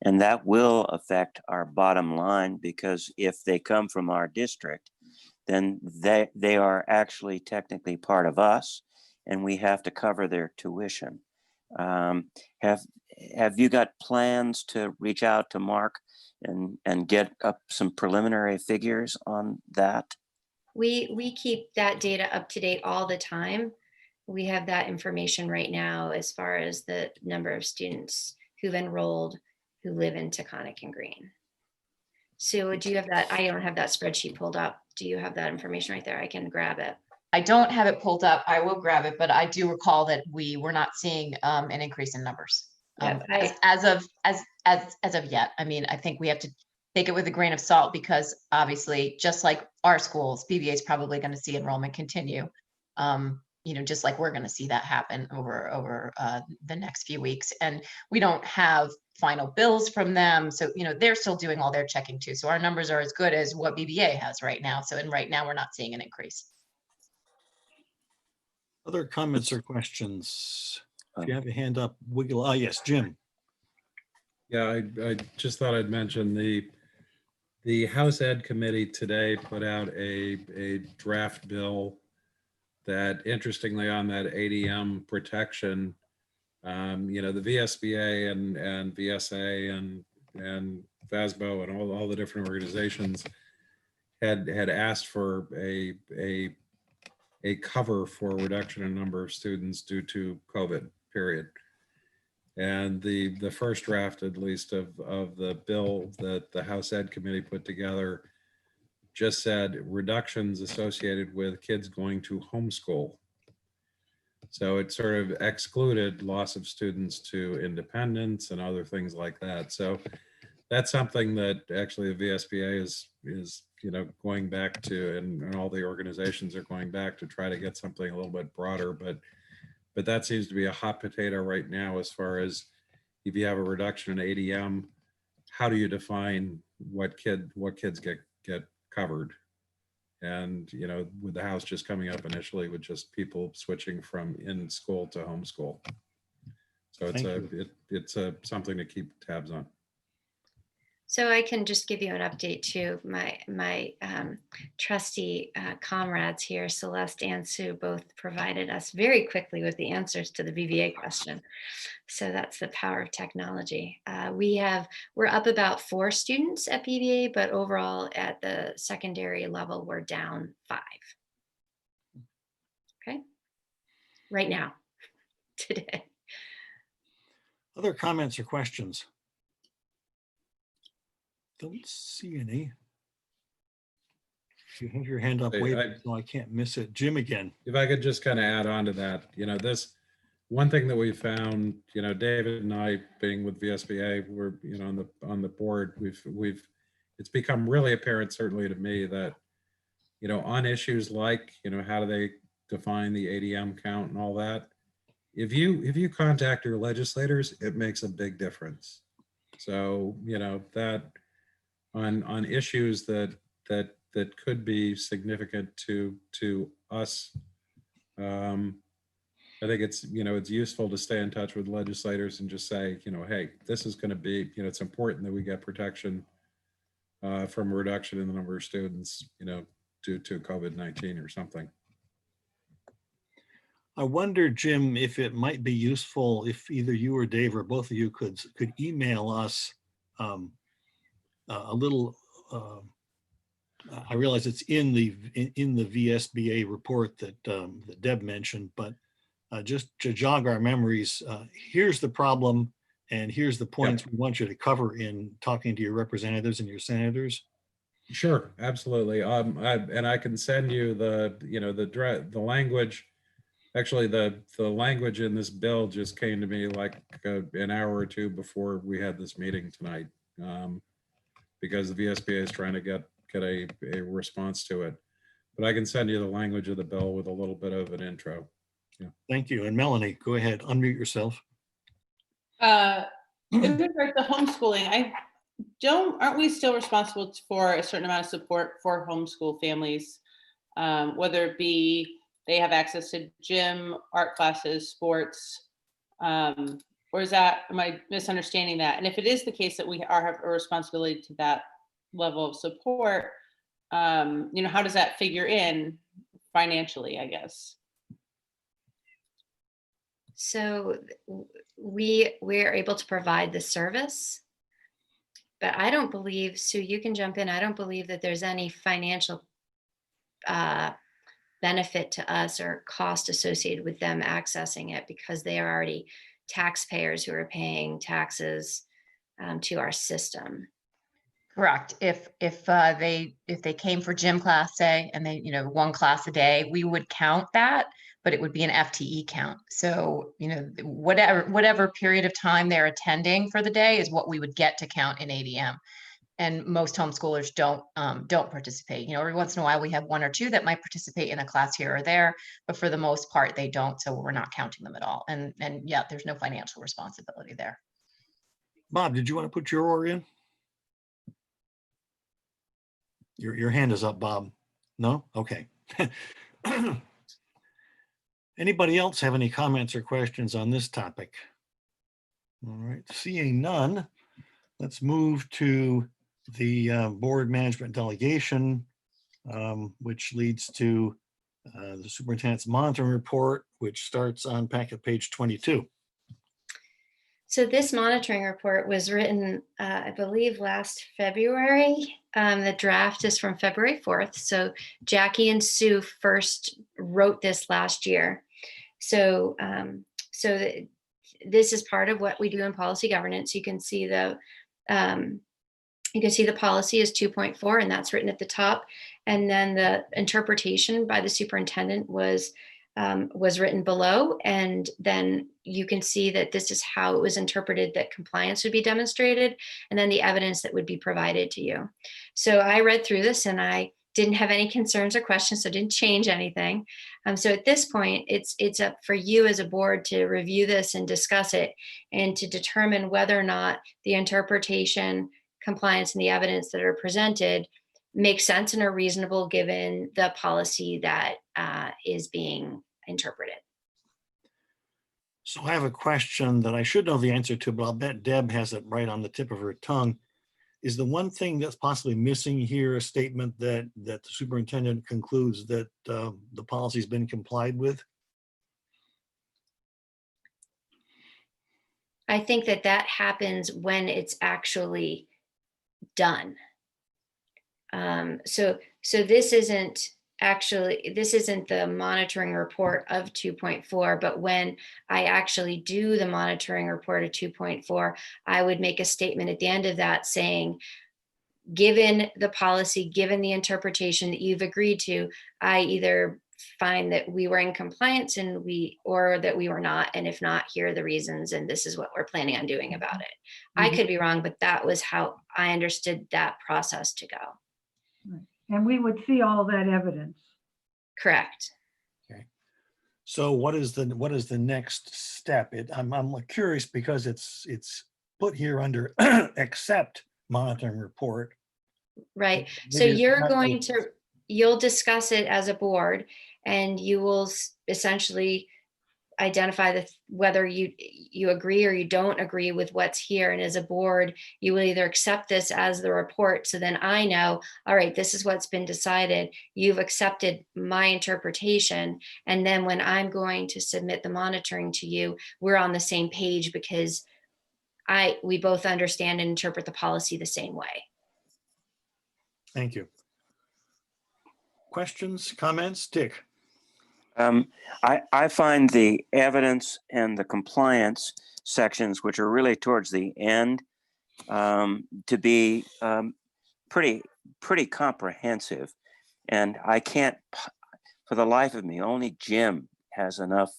and that will affect our bottom line, because if they come from our district, then they are actually technically part of us, and we have to cover their tuition. Have you got plans to reach out to Mark and get up some preliminary figures on that? We keep that data up to date all the time. We have that information right now as far as the number of students who've enrolled who live in Taconic and Green. Sue, do you have that? I don't have that spreadsheet pulled up. Do you have that information right there? I can grab it. I don't have it pulled up. I will grab it, but I do recall that we were not seeing an increase in numbers as of yet. I mean, I think we have to take it with a grain of salt, because obviously, just like our schools, BVA is probably going to see enrollment continue. Just like we're going to see that happen over the next few weeks, and we don't have final bills from them, so they're still doing all their checking too. So our numbers are as good as what BVA has right now. And right now we're not seeing an increase. Other comments or questions? If you have your hand up, wiggle. Yes, Jim. Yeah, I just thought I'd mention the House Ed Committee today put out a draft bill that, interestingly, on that ADM protection, the VSBA and VSA and FASBO and all the different organizations had asked for a cover for reduction in number of students due to COVID, period. And the first draft, at least, of the bill that the House Ed Committee put together just said reductions associated with kids going to homeschool. So it sort of excluded loss of students to independence and other things like that. So that's something that actually the VSBA is going back to, and all the organizations are going back to try to get something a little bit broader. But that seems to be a hot potato right now, as far as if you have a reduction in ADM, how do you define what kids get covered? And with the House just coming up initially with just people switching from in school to homeschool. So it's something to keep tabs on. So I can just give you an update too. My trusty comrades here, Celeste and Sue, both provided us very quickly with the answers to the BVA question. So that's the power of technology. We're up about 4 students at BVA, but overall at the secondary level, we're down 5. Okay, right now, today. Other comments or questions? Don't see any. You have your hand up, Hey, waving, so I can't miss it. Jim again. If I could just kind of add on to that, this one thing that we found, David and I being with VSBA, we're, on the board, it's become really apparent, certainly to me, that, on issues like, how do they define the ADM count and all that, if you contact your legislators, it makes a big difference. So, that on issues that could be significant to us, I think it's useful to stay in touch with legislators and just say, hey, this is going to be, it's important that we get protection from a reduction in the number of students, due to COVID-19 or something. I wonder, Jim, if it might be useful if either you or Dave or both of you could email us a little. I realize it's in the VSBA report that that Deb mentioned, but just to jog our memories, here's the problem, and here's the points we want you to cover in talking to your representatives and your senators. Sure, absolutely. And I can send you the language. Actually, the language in this bill just came to me like an hour or two before we had this meeting tonight, because the VSBA is trying to get a response to it. But I can send you the language of the bill with a little bit of an intro. Yeah. Thank you. And Melanie, go ahead, unmute yourself. In regards to homeschooling, aren't we still responsible for a certain amount of support for homeschool families, whether it be they have access to gym, art classes, sports, or am I misunderstanding that? And if it is the case that we have a responsibility to that level of support, how does that figure in financially, I guess? So we're able to provide the service, but I don't believe, Sue, you can jump in. I don't believe that there's any financial benefit to us or cost associated with them accessing it, because they are already taxpayers who are paying taxes to our system. Correct. If they came for gym class, say, and they, one class a day, we would count that, but it would be an FTE count. So, whatever period of time they're attending for the day is what we would get to count in ADM. And most homeschoolers don't participate. Every once in a while we have one or two that might participate in a class here or there, but for the most part they don't. So we're not counting them at all. And yeah, there's no financial responsibility there. Bob, did you want to put your oar in? Your hand is up, Bob. No? Okay. Anybody else have any comments or questions on this topic? All right, seeing none, let's move to the board management delegation, which leads to the superintendent's monitoring report, which starts on packet page 22. So this monitoring report was written, I believe, last February. The draft is from February 4th. So Jackie and Sue first wrote this last year. So, this is part of what we do in policy governance. You can see the policy is 2.4, and that's written at the top. And then the interpretation by the superintendent was written below. And then you can see that this is how it was interpreted, that compliance would be demonstrated, and then the evidence that would be provided to you. So I read through this and I didn't have any concerns or questions, so didn't change anything. So at this point, it's up for you as a board to review this and discuss it, and to determine whether or not the interpretation, compliance, and the evidence that are presented make sense and are reasonable given the policy that is being interpreted. So I have a question that I should know the answer to, but I'll bet Deb has it right on the tip of her tongue. Is the one thing that's possibly missing here a statement that the superintendent concludes that the policy's been complied with? I think that happens when it's actually done. So this isn't actually, this isn't the monitoring report of 2.4, but when I actually do the monitoring report of 2.4, I would make a statement at the end of that saying, given the policy, given the interpretation that you've agreed to, I either find that we were in compliance or that we were not. And if not, here are the reasons. And this is what we're planning on doing about it. I could be wrong, but that was how I understood that process to go. Right. And we would see all that evidence. Correct. Okay. So what is the next step? I'm curious because it's put here under accept monitoring report. Right. So Maybe it's you're not going like- to, you'll discuss it as a board, and you will essentially identify whether you agree or you don't agree with what's here. And as a board, you will either accept this as the report. So then I know, all right, this is what's been decided. You've accepted my interpretation. And then when I'm going to submit the monitoring to you, we're on the same page because we both understand and interpret the policy the same way. Thank you. Questions, comments, Dick? I find the evidence and the compliance sections, which are really towards the end, to be pretty comprehensive. And I can't, for the life of me, only Jim has enough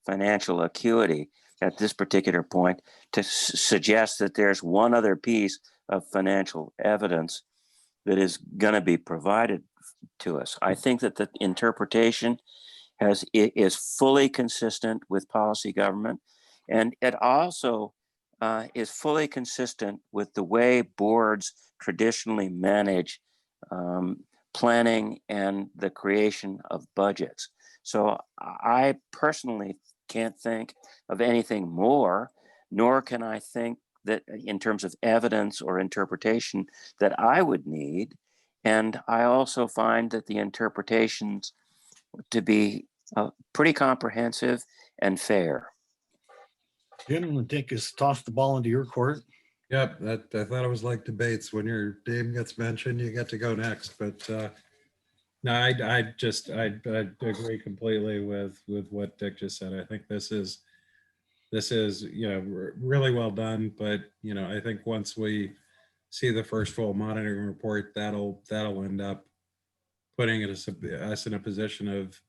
financial acuity at this particular point to suggest that there's one other piece of financial evidence that is going to be provided to us. I think that the interpretation is fully consistent with policy government, and it also is fully consistent with the way boards traditionally manage planning and the creation of budgets. So I personally can't think of anything more, nor can I think that in terms of evidence or interpretation that I would need. And I also find that the interpretations to be pretty comprehensive and fair. Jim, Dick has tossed the ball into your court. Yep, I thought it was like debates. When your name gets mentioned, you get to go next. But no, I agree completely with what Dick just said. I think this is really well done. But I think once we see the first full monitoring report, that'll end up putting us in a position of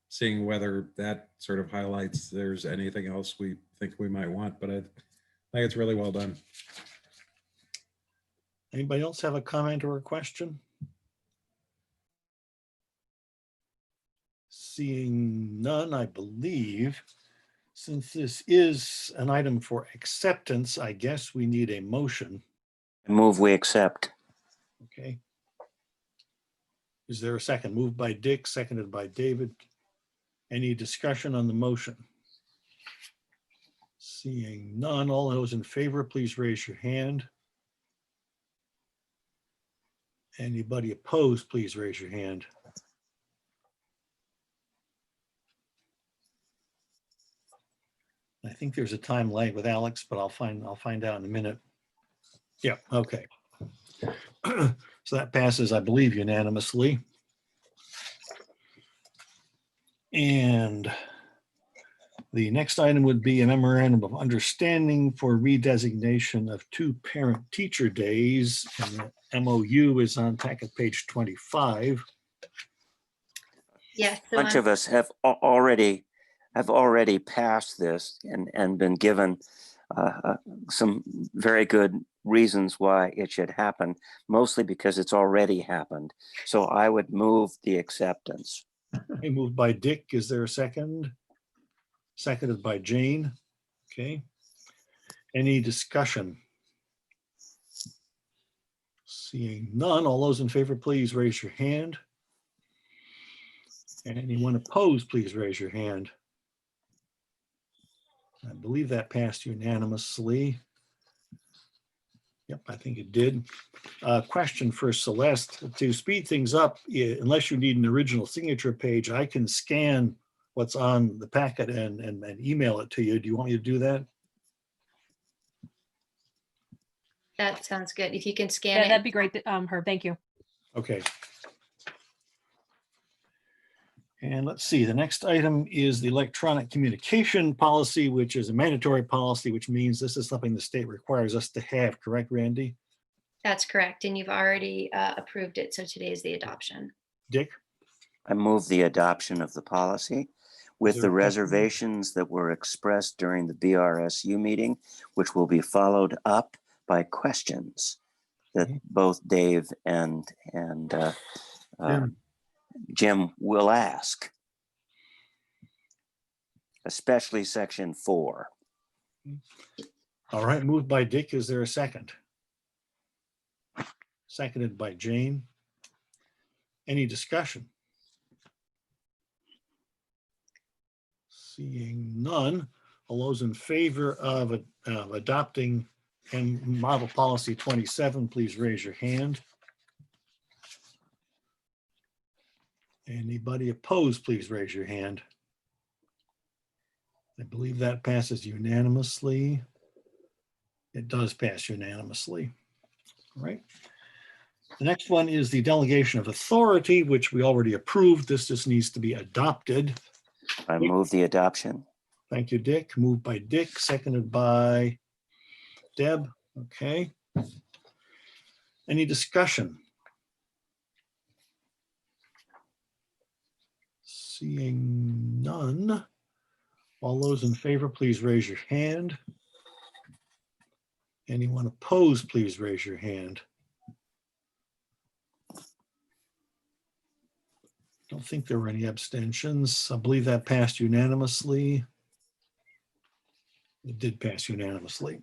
seeing whether that sort of highlights there's anything else we think we might want. But I think it's really well done. Anybody else have a comment or a question? Seeing none, I believe, since this is an item for acceptance, I guess we need a motion. I move we accept. Okay. Is there a second? Moved by Dick, seconded by David. Any discussion on the motion? Seeing none, all those in favor, please raise your hand. Anybody opposed, please raise your hand. I think there's a time lag with Alex, but I'll find out in a minute. Yeah, okay. So that passes, I believe, unanimously. And the next item would be a memorandum of understanding for redesignation of 2 parent-teacher days. And the MOU is on packet page 25. Yes. A bunch of us have already passed this and been given some very good reasons why it should happen, mostly because it's already happened. So I would move the acceptance. Moved by Dick. Is there a second? Seconded by Jane. Okay. Any discussion? Seeing none, all those in favor, please raise your hand. And anyone opposed, please raise your hand. I believe that passed unanimously. Yep, I think it did. Question for Celeste. To speed things up, unless you need an original signature page, I can scan what's on the packet and email it to you. Do you want me to do that? That sounds good. If you can scan Yeah, it. that'd be great, Herb. Thank you. Okay. And let's see, the next item is the electronic communication policy, which is a mandatory policy, which means this is something the state requires us to have, correct, Randy? That's correct. And you've already approved it. So today is the adoption. Dick? I move the adoption of the policy with Is the there a second? reservations that were expressed during the BRSU meeting, which will be followed up by questions that Okay. both Dave and Jim. Jim will ask, especially section 4. All right, moved by Dick. Is there a second? Seconded by Jane. Any discussion? Seeing none, all those in favor of adopting and model policy 27, please raise your hand. Anybody opposed, please raise your hand. I believe that passes unanimously. It does pass unanimously. All right. The next one is the delegation of authority, which we already approved. This just needs to be adopted. I move the adoption. Thank you, Dick. Moved by Dick, seconded by Deb. Okay. Any discussion? Seeing none. All those in favor, please raise your hand. Anyone opposed, please raise your hand. Don't think there were any abstentions. I believe that passed unanimously. It did pass unanimously.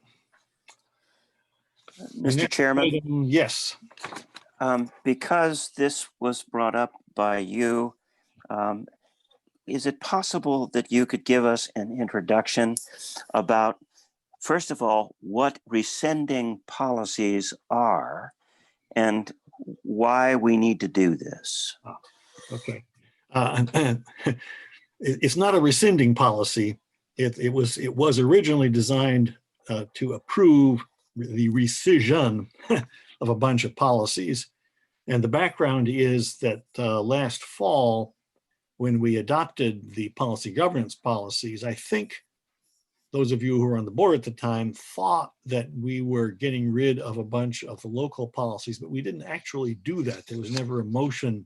The Mr. next Chairman, item, yes. because this was brought up by you, is it possible that you could give us an introduction about, first of all, what rescinding policies are and why we need to do this? Okay. It's not a rescinding policy. It was originally designed to approve the rescission of a bunch of policies. And the background is that last fall, when we adopted the policy governance policies, I think those of you who were on the board at the time thought that we were getting rid of a bunch of the local policies, but we didn't actually do that. There was never a motion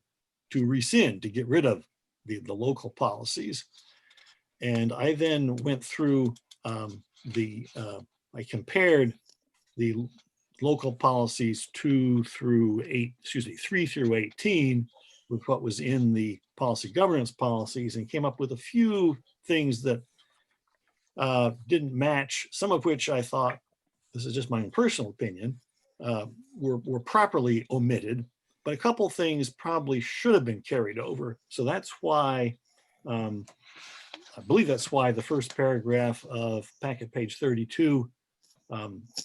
to rescind, to get rid of the local policies. And I then went through I compared the local policies 3 through 18 with what was in the policy governance policies and came up with a few things that didn't match, some of which I thought, this is just my own personal opinion, were properly omitted, but a couple things probably should have been carried over. So that's why, I believe that's why the first paragraph of packet page 32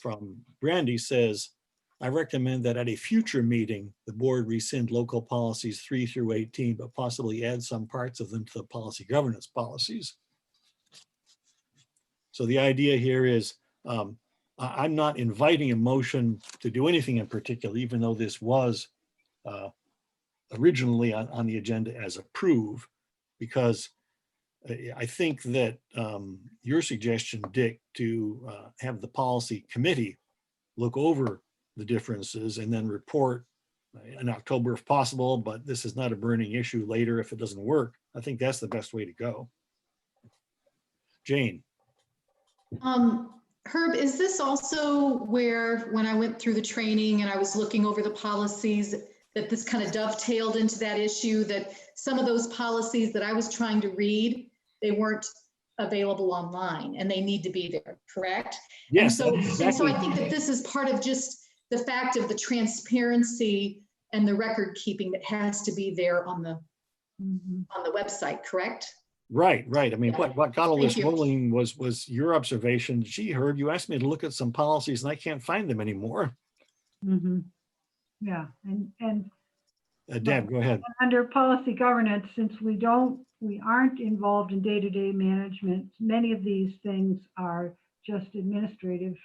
from Brandy says, I recommend that at a future meeting, the board rescind local policies 3 through 18, but possibly add some parts of them to the policy governance policies. So the idea here is I'm not inviting a motion to do anything in particular, even though this was originally on the agenda as approve, because I think that your suggestion, Dick, to have the policy committee look over the differences and then report in October if possible, but this is not a burning issue later if it doesn't work. I think that's the best way to go. Jane. Herb, is this also where, when I went through the training and I was looking over the policies, that this kind of dovetailed into that issue, that some of those policies that I was trying to read, they weren't available online and they need to be there, correct? Yes. And so I think that this is part of just the fact of the transparency and the record keeping that has to be there on the website, correct? Right. I mean, Yeah. what got all this Thank you. rolling was your observation. Gee, Herb, you asked me to look at some policies and I can't find them anymore. Yeah, and Deb, go ahead. under policy governance, since we aren't involved in day-to-day management, many of these things are just administrative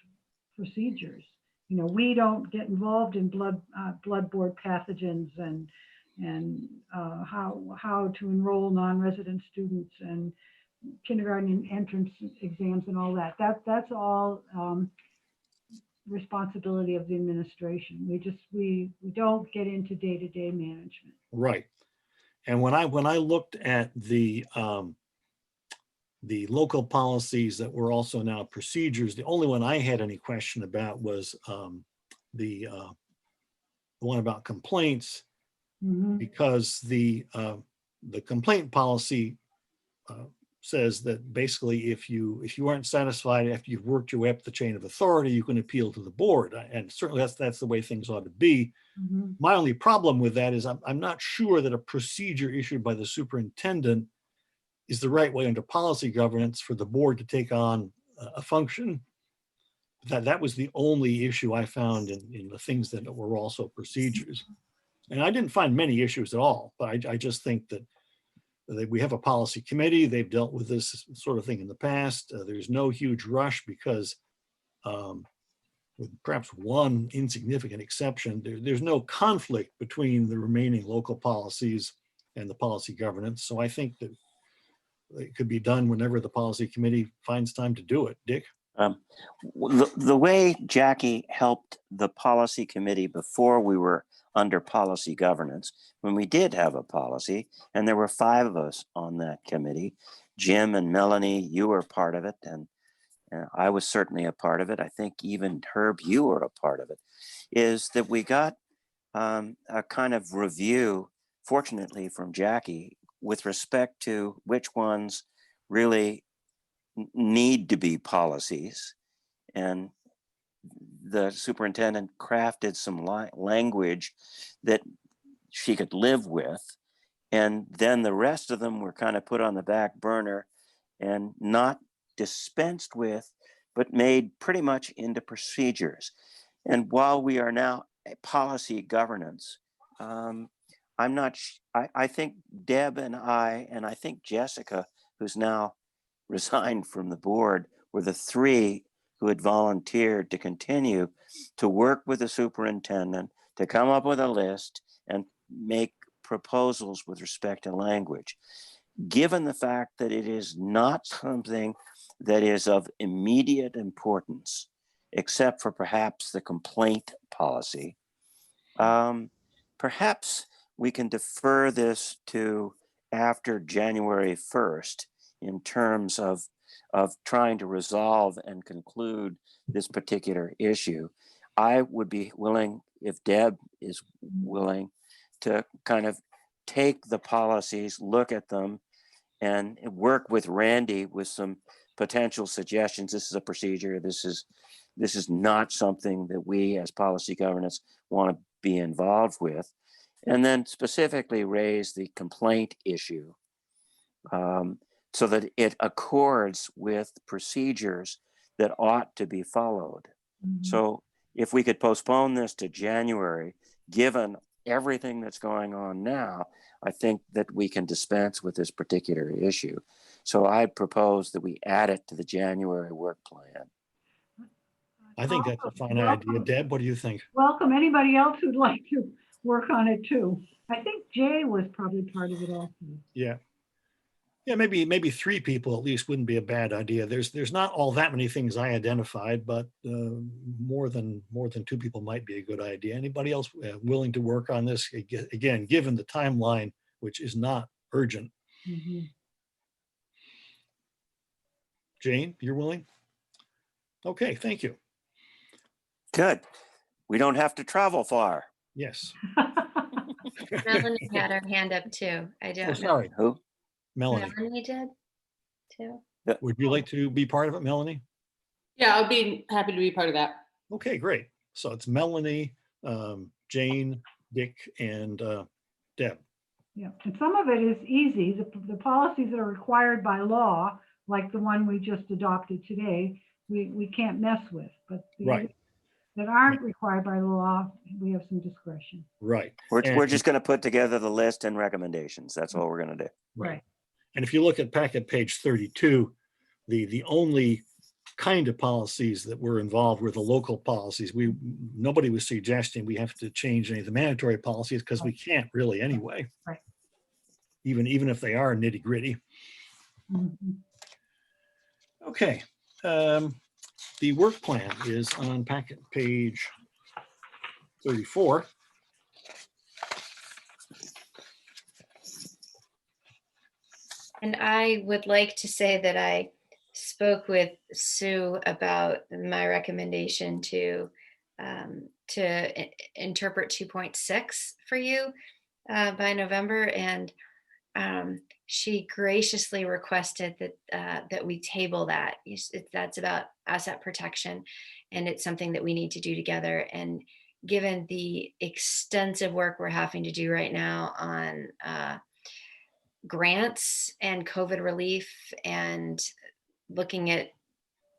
procedures. You know, we don't get involved in bloodborne pathogens and and how to enroll non-resident students and kindergarten entrance exams and all that. That's all responsibility of the administration. We don't get into day-to-day management. Right. And when I looked at the local policies that were also now procedures, the only one I had any question about was the one about complaints, because the complaint policy says that basically if you aren't satisfied after you've worked your way up the chain of authority, you can appeal to the board, and certainly that's the way things ought to be. My only problem with that is I'm not sure that a procedure issued by the superintendent is the right way under policy governance for the board to take on a function. That was the only issue I found in the things that were also procedures. And I didn't find many issues at all, but I just think that we have a policy committee. They've dealt with this sort of thing in the past. There's no huge rush because with perhaps one insignificant exception, there's no conflict between the remaining local policies and the policy governance. So I think that it could be done whenever the policy committee finds time to do it. Dick? The way Jackie helped the policy committee before we were under policy governance, when we did have a policy, and there were 5 of us on that committee, Jim and Melanie, you were part of it, and I was certainly a part of it. I think even Herb, you were a part of it, is that we got a kind of review, fortunately from Jackie, with respect to which ones really need to be policies. And the superintendent crafted some language that she could live with. And then the rest of them were kind of put on the back burner and not dispensed with, but made pretty into procedures. And while we are now a policy governance, I'm not, I think Deb and I think Jessica, who's now resigned from the board, were the 3 who had volunteered to continue to work with the superintendent to come up with a list and make proposals with respect to language. Given the fact that it is not something that is of immediate importance, except for perhaps the complaint policy, perhaps we can defer this to after January 1st in terms of trying to resolve and conclude this particular issue. I would be willing, if Deb is willing, to kind of take the policies, look at them, and work with Randy with some potential suggestions. This is a procedure. This is not something that we as policy governance want to be involved with. And then specifically raise the complaint issue so that it accords with procedures that ought to be followed. So if we could postpone this to January, given everything that's going on now, I think that we can dispense with this particular issue. So I propose that we add it to the January work plan. I think that's a fine idea. Deb, what do you think? Welcome anybody else who'd like to work on it too. I think Jay was probably part of it also. Yeah. Yeah, maybe 3 people at least wouldn't be a bad idea. There's not all that many things I identified, but more than 2 people might be a good idea. Anybody else willing to work on this? Again, given the timeline, which is not urgent. Jane, you're willing? Okay, thank you. Good. We don't have to travel far. Yes. Melanie had her hand up too. I don't know. Sorry. Who? Melanie. Melanie did too. Would you like to be part of it, Melanie? Yeah, I'll be happy to be part of that. Okay, great. So it's Melanie, Jane, Dick, and Deb. Yeah, and some of it is easy. The policies that are required by law, like the one we just adopted today, we can't mess with. But the Right. others that aren't required by law, we have some discretion. Right. We're just going to put together the list and recommendations. That's all we're going to do. Right. And if you look at packet page 32, the only kind of policies that were involved were the local policies. Nobody was suggesting we have to change any of the mandatory policies because we can't really anyway. Right. Even if they are nitty gritty. Mhm. Okay. The work plan is on packet page 34. And I would like to say that I spoke with Sue about my recommendation to interpret 2.6 for you by November, and she graciously requested that we table that. That's about asset protection, and it's something that we need to do together. And given the extensive work we're having to do right now on grants and COVID relief and looking at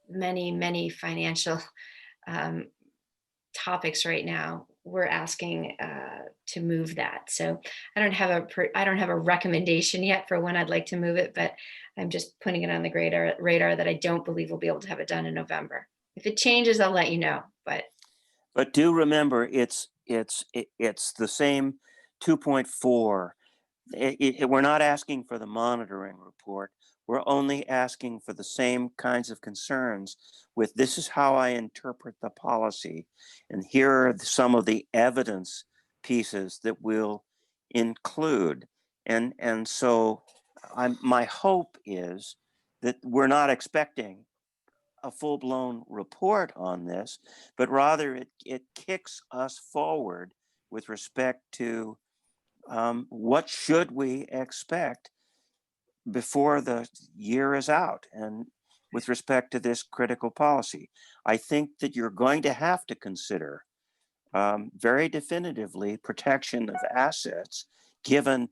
many financial topics right now, we're asking to move that. So I don't have a recommendation yet for when I'd like to move it, but I'm just putting it on the radar that I don't believe we'll be able to have it done in November. If it changes, I'll let you know. But do remember, it's the same 2.4. We're not asking for the monitoring report. We're only asking for the same kinds of concerns with this is how I interpret the policy. And here are some of the evidence pieces that we'll include. And so my hope is that we're not expecting a full-blown report on this, but rather it kicks us forward with respect to what should we expect before the year is out and with respect to this critical policy. I think that you're going to have to consider very definitively protection of assets given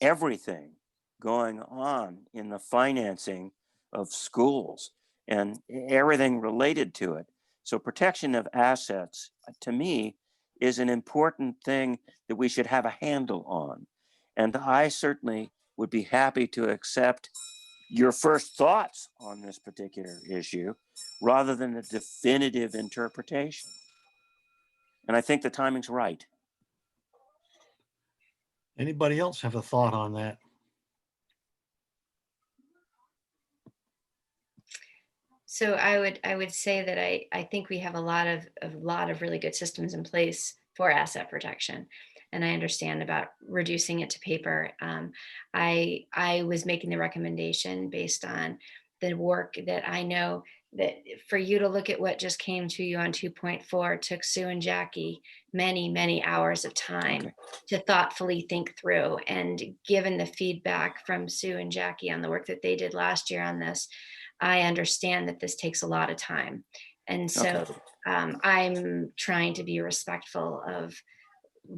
everything going on in the financing of schools and everything related to it. So protection of assets, to me, is an important thing that we should have a handle on. And I certainly would be happy to accept your first thoughts on this particular issue rather than a definitive interpretation. And I think the timing's right. Anybody else have a thought on that? So I would say that I think we have a lot of really good systems in place for asset protection, and I understand about reducing it to paper. I was making the recommendation based on the work that I know that for you to look at what just came to you on 2.4 took Sue and Jackie many hours of time to thoughtfully think through. And given the feedback from Sue and Jackie on the work that they did last year on this, I understand that this takes a lot of time. And so I'm trying to be respectful of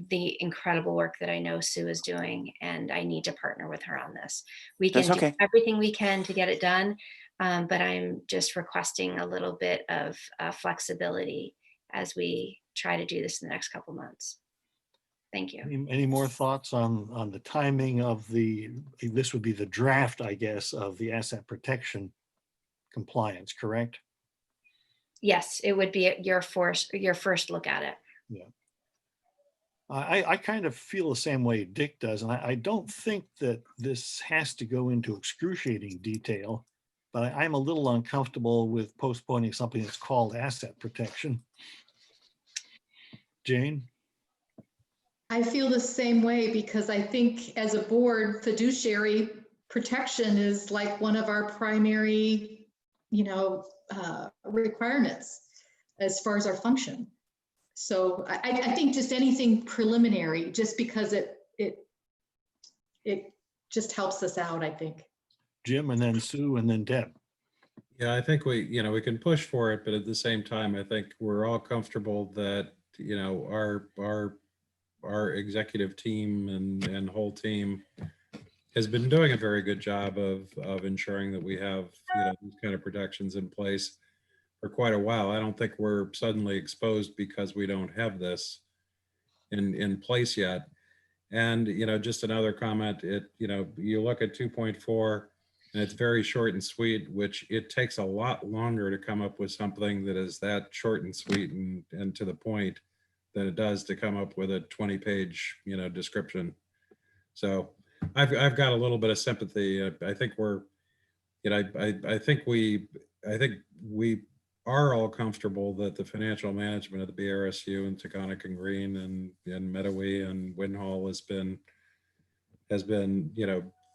the incredible work that I know Sue is doing, and I need to partner with her on this. We can do everything we can to get it done, but I'm just requesting a little bit of flexibility as we try to do this in the next couple months. Thank you. Any more thoughts on the timing of this would be the draft, I guess, of the asset protection compliance, correct? Yes, it would be your first look at it. Yeah. I kind of feel the same way Dick does, and I don't think that this has to go into excruciating detail, but I'm a little uncomfortable with postponing something that's called asset protection. Jane? I feel the same way because I think as a board, fiduciary protection is like one of our primary, requirements as far as our function. So I think just anything preliminary, just because it just helps us out, I think. Jim, and then Sue, and then Deb. Yeah, I think we can push for it, but at the same time, I think we're all comfortable that, our executive team and whole team has been doing a very good job of ensuring that we have, these kind of protections in place for quite a while. I don't think we're suddenly exposed because we don't have this in place yet. And, just another comment, you look at 2.4, And it's very short and sweet, which it takes a lot longer to come up with something that is that short and sweet and to the point than it does to come up with a 20-page, description. So I've got a little bit of sympathy. I think we're, I think we are all comfortable that the financial management of the BRSU and Taconic and Green and Meadowee and Winhall has been,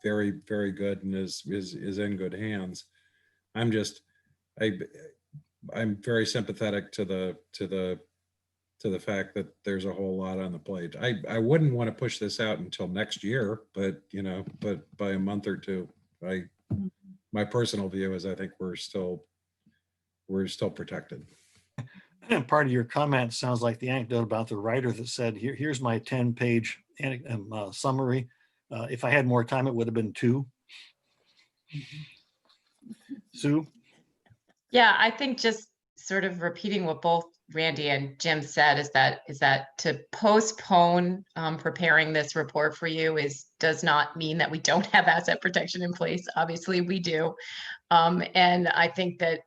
very, very good and is in good hands. I'm very sympathetic to the fact that there's a whole lot on the plate. I wouldn't want to push this out until next year, but by a month or two. My personal view is I think we're still protected. Part of your comment sounds like the anecdote about the writer that said, here's my 10-page summary. If I had more time, it would have been 2. Sue? Yeah, I think just sort of repeating what both Randy and Jim said is that to postpone preparing this report for you does not mean that we don't have asset protection in place. Obviously, we do. And I think that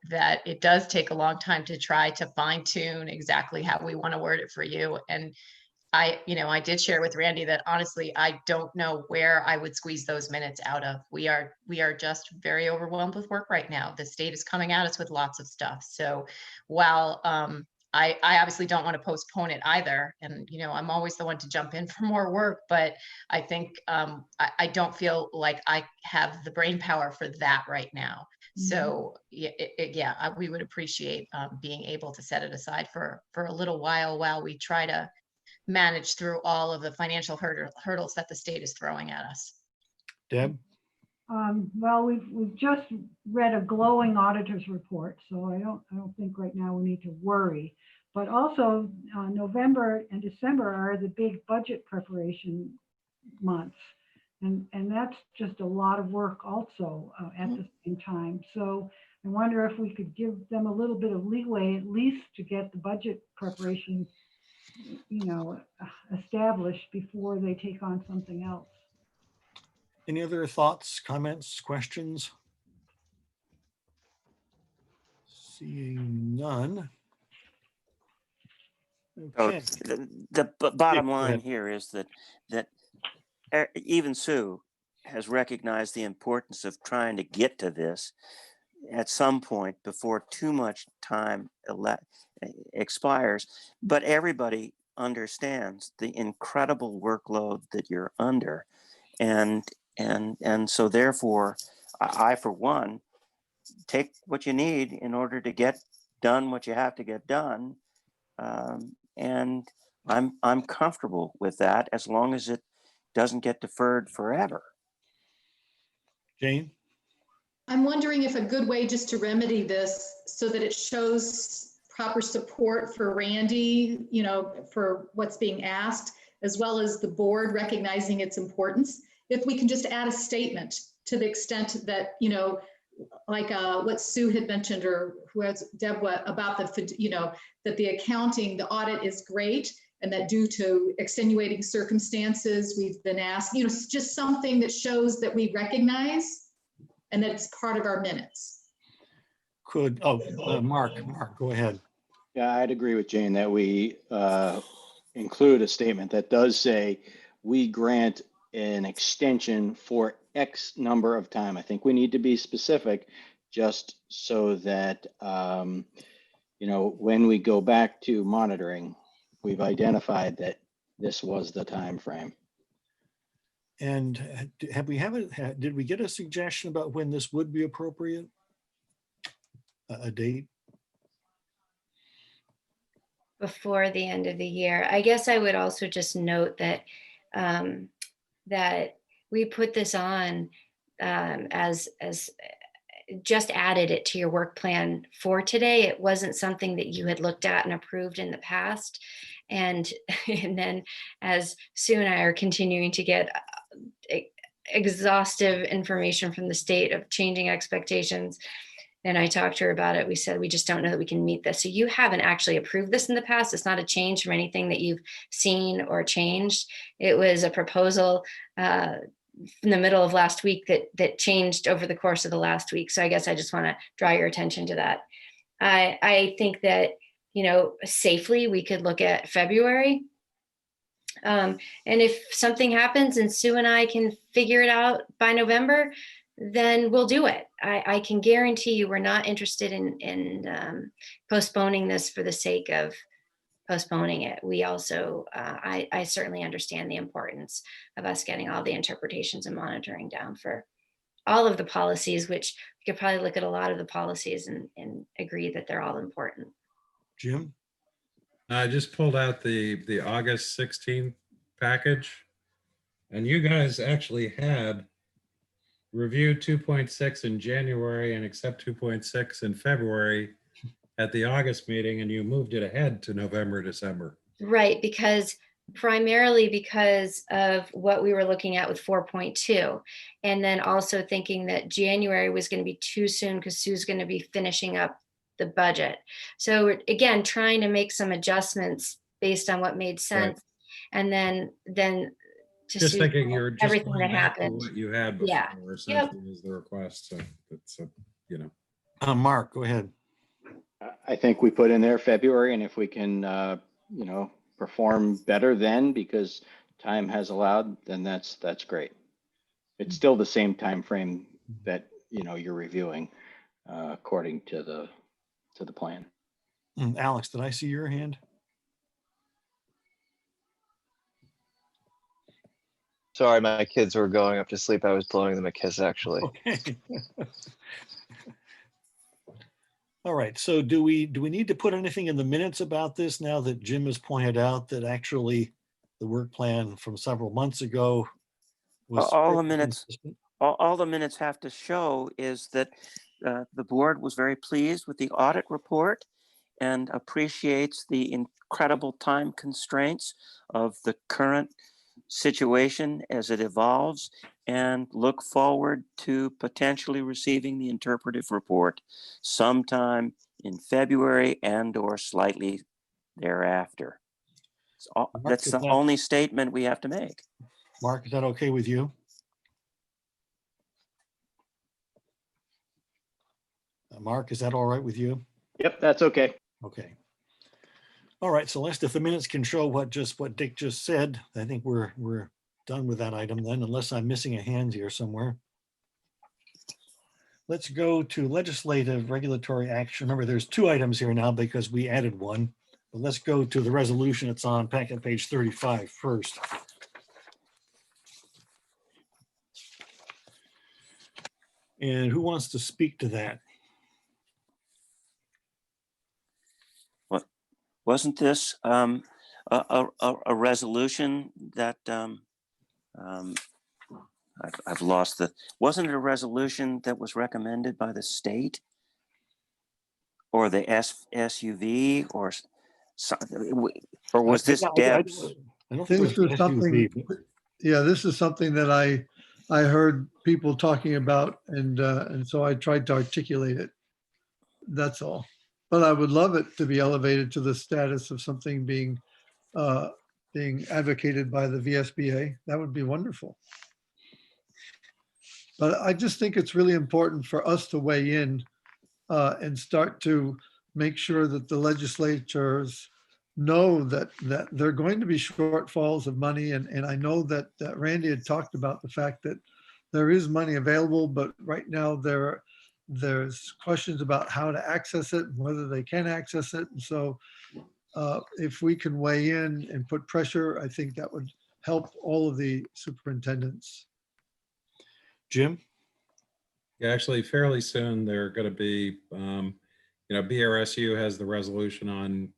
it does take a long time to try to fine tune exactly how we want to word it for you. And I did share with Randy that honestly, I don't know where I would squeeze those minutes out of. We are just very overwhelmed with work right now. The state is coming at us with lots of stuff. So while I obviously don't want to postpone it either. And, I'm always the one to jump in for more work, but I think I don't feel like I have the brain power for that right now. So we would appreciate being able to set it aside for a little while we try to manage through all of the financial hurdles that the state is throwing at us. Deb? Well, we've just read a glowing auditor's report, so I don't think right now we need to worry. But also, November and December are the big budget preparation months, and that's just a lot of work also at the same time. So I wonder if we could give them a little bit of leeway, at least to get the budget preparation, established before they take on something else. Any other thoughts, comments, questions? Seeing none. Okay. So the bottom go line ahead. here is that even Sue has recognized the importance of trying to get to this at some point before too much time expires. But everybody understands the incredible workload that you're under, and so therefore, I for one take what you need in order to get done what you have to get done, and I'm comfortable with that as long as it doesn't get deferred forever. Jane? I'm wondering if a good way just to remedy this so that it shows proper support for Randy, for what's being asked, as well as the board recognizing its importance, if we can just add a statement to the extent that, like what Sue had mentioned, or who has Deb, about that the accounting, the audit is great, and that due to extenuating circumstances, we've been asked, just something that shows that we recognize and that it's part of our minutes. Mark, go ahead. Yeah, I'd agree with Jane that we include a statement that does say we grant an extension for X number of time. I think we need to be specific just so that, when we go back to monitoring, we've identified that this was the time frame. And did we get a suggestion about when this would be appropriate? A date? Before the end of the year. I guess I would also just note that that we put this on as just added it to your work plan for today. It wasn't something that you had looked at and approved in the past. And then as Sue and I are continuing to get exhaustive information from the state of changing expectations, and I talked to her about it, we said, we just don't know that we can meet this. So you haven't actually approved this in the past. It's not a change from anything that you've seen or changed. It was a proposal in the middle of last week that changed over the course of the last week. So I guess I just want to draw your attention to that. I think that, safely we could look at February. And if something happens and Sue and I can figure it out by November, then we'll do it. I can guarantee you we're not interested in postponing this for the sake of postponing it. We also, I certainly understand the importance of us getting all the interpretations and monitoring down for all of the policies, which we could probably look at a lot of the policies and agree that they're all important. Jim? I just pulled out the August 16th package, and you guys actually had review 2.6 in January and accept 2.6 in February at the August meeting, and you moved it ahead to November, December. Right, primarily because of what we were looking at with 4.2. And then also thinking that January was going to be too soon because Sue's going to be finishing up the budget. So again, trying to make some adjustments based on what made sense. Right. And then just thinking you're just everything that happened. What you had before, yeah. essentially, is the request. So it's Mark, go ahead. I think we put in there February, and if we can, perform better then because time has allowed, then that's great. It's still the same time frame that you're reviewing according to the plan. Alex, did I see your hand? Sorry, my kids were going up to sleep. I was blowing them a kiss, actually. Okay. All right. So do we need to put anything in the minutes about this now that Jim has pointed out that actually the work plan from several months ago was all the minutes? All the minutes have to show is that the board was very pleased with the audit report and appreciates the incredible time constraints of the current situation as it evolves, and look forward to potentially receiving the interpretive report sometime in February and or slightly thereafter. That's the only statement we have to make. Mark, is that okay with you? Mark, is that all right with you? Yep, that's okay. Okay. All right, Celeste, if the minutes can show what Dick just said, I think we're done with that item then, unless I'm missing a hand here somewhere. Let's go to legislative regulatory action. Remember, there's two items here now because we added one. But let's go to the resolution. It's on packet page 35 first. And who wants to speak to that? Wasn't this a resolution that I've lost wasn't it a resolution that was recommended by the state or the SUV or was this Deb's? I don't think this is something. Yeah, this is something that I heard people talking about, and so I tried to articulate it. That's all. But I would love it to be elevated to the status of something being advocated by the VSBA. That would be wonderful. But I just think it's really important for us to weigh in and start to make sure that the legislatures know that there are going to be shortfalls of money. And I know that Randy had talked about the fact that there is money available, but right now there's questions about how to access it and whether they can access it. And so if we can weigh in and put pressure, I think that would help all of the superintendents. Jim? Yeah, actually fairly soon they're going to be, BRSU has the resolution on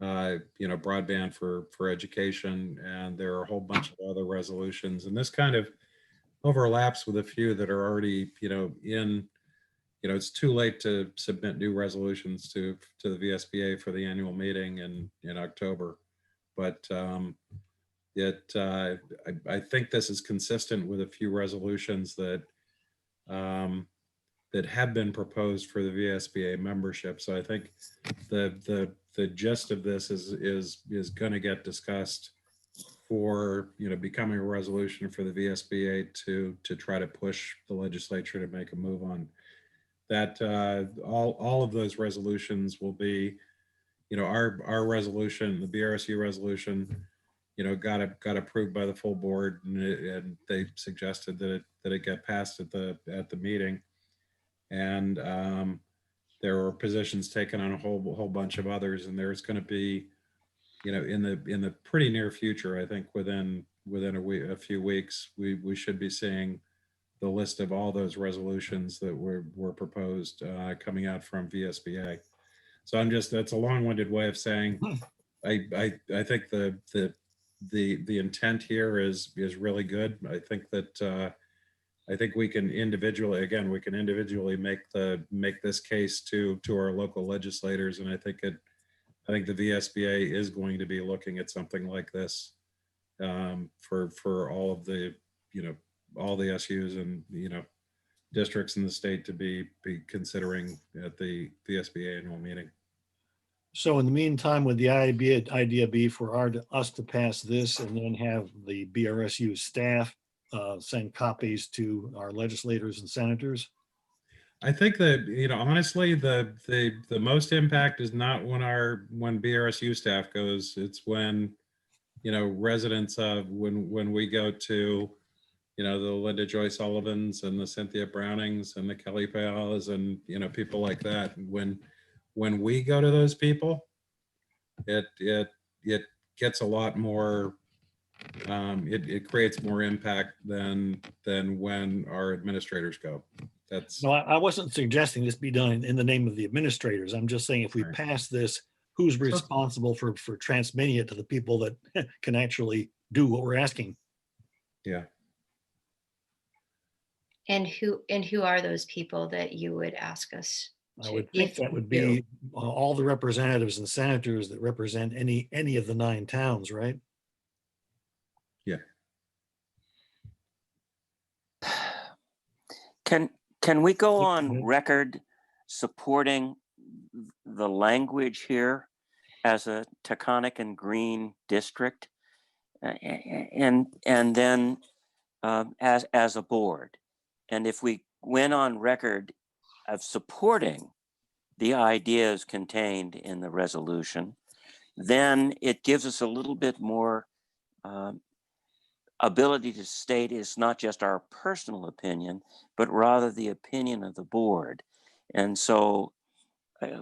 broadband for education, and there are a whole bunch of other resolutions, and this kind of overlaps with a few that are already, it's too late to submit new resolutions to the VSBA for the annual meeting in October. But I think this is consistent with a few resolutions that that have been proposed for the VSBA membership. So I think the gist of this is going to get discussed for, becoming a resolution for the VSBA to try to push the legislature to make a move on that. All of those resolutions will be, our resolution, the BRSU resolution, got approved by the full board, and they suggested that it get passed at the meeting. And there were positions taken on a whole bunch of others, and there's going to be, in the pretty near future, I think within a few weeks, we should be seeing the list of all those resolutions that were proposed coming out from VSBA. So that's a long-winded way of saying I think the intent here is really good. I think that I think we can individually make this case to our local legislators, and I think the VSBA is going to be looking at something like this for all of the all the SUs and districts in the state to be considering at the VSBA annual meeting. So in the meantime, would the idea be for us to pass this and then have the BRSU staff send copies to our legislators and senators? I think that, honestly, the most impact is not when BRSU staff goes. It's when, residents of when we go to, the Linda Joy Sullivans and the Cynthia Brownings and the Kelly Paolas and, people like that. When we go to those people, it gets a lot more, it creates more impact than when our administrators go. No, I wasn't suggesting this be done in the name of the administrators. I'm just saying if we pass this, who's responsible for transmitting it to the people that can actually do what we're asking? Yeah. And who are those people that you would ask us? I would think that would be all the representatives and senators that represent any of the 9 towns, right? Yeah. Can we go on record supporting the language here as a Taconic and Green district, and then as a board? And if we went on record of supporting the ideas contained in the resolution, then it gives us a little bit more ability to state it's not just our personal opinion, but rather the opinion of the board. And so I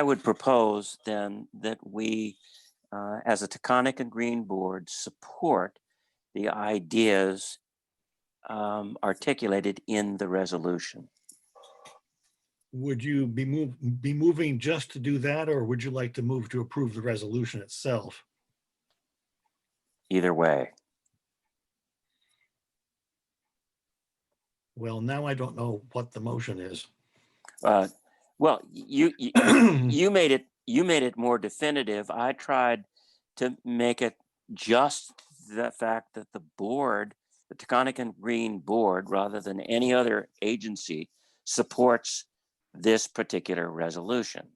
would propose then that we, as a Taconic and Green board, support the ideas articulated in the resolution. Would you be moving just to do that, or would you like to move to approve the resolution itself? Either way. Well, now I don't know what the motion is. Well, you made it more definitive. I tried to make it just the fact that the board, the Taconic and Green board, rather than any other agency, supports this particular resolution.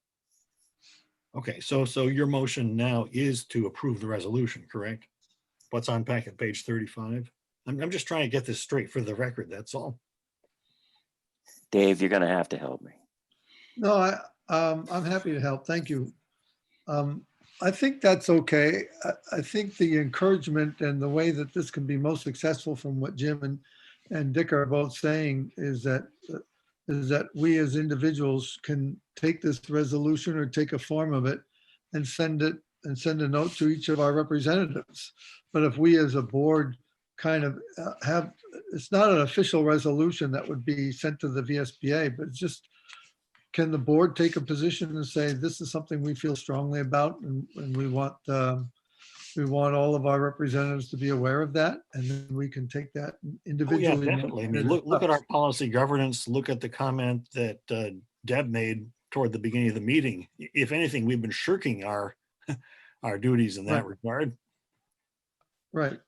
Okay, so your motion now is to approve the resolution, correct? What's on packet page 35? I'm just trying to get this straight for the record, that's all. Dave, you're going to have to help me. No, I'm happy to help. Thank you. I think that's okay. I think the encouragement and the way that this can be most successful, from what Jim and Dick are both saying, is that we as individuals can take this resolution or take a form of it and send a note to each of our representatives. But if we as a board kind of it's not an official resolution that would be sent to the VSBA, but it's just, can the board take a position and say, this is something we feel strongly about, and we want all of our representatives to be aware of that, and then we can take that individually. Oh, yeah, definitely. I mean, look at our policy governance, look at the comment that Deb made toward the beginning of the meeting. If anything, we've been shirking our duties in that regard. Right.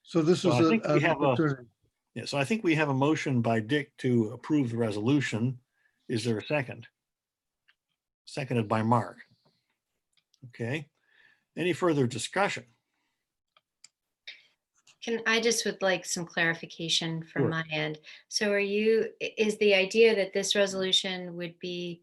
So this is an opportunity. Yeah, so I think we have a motion by Dick to approve the resolution. Is there a second? Seconded by Mark. Okay. Any further discussion? I just would like some clarification from Sure. my end. So is the idea that this resolution would be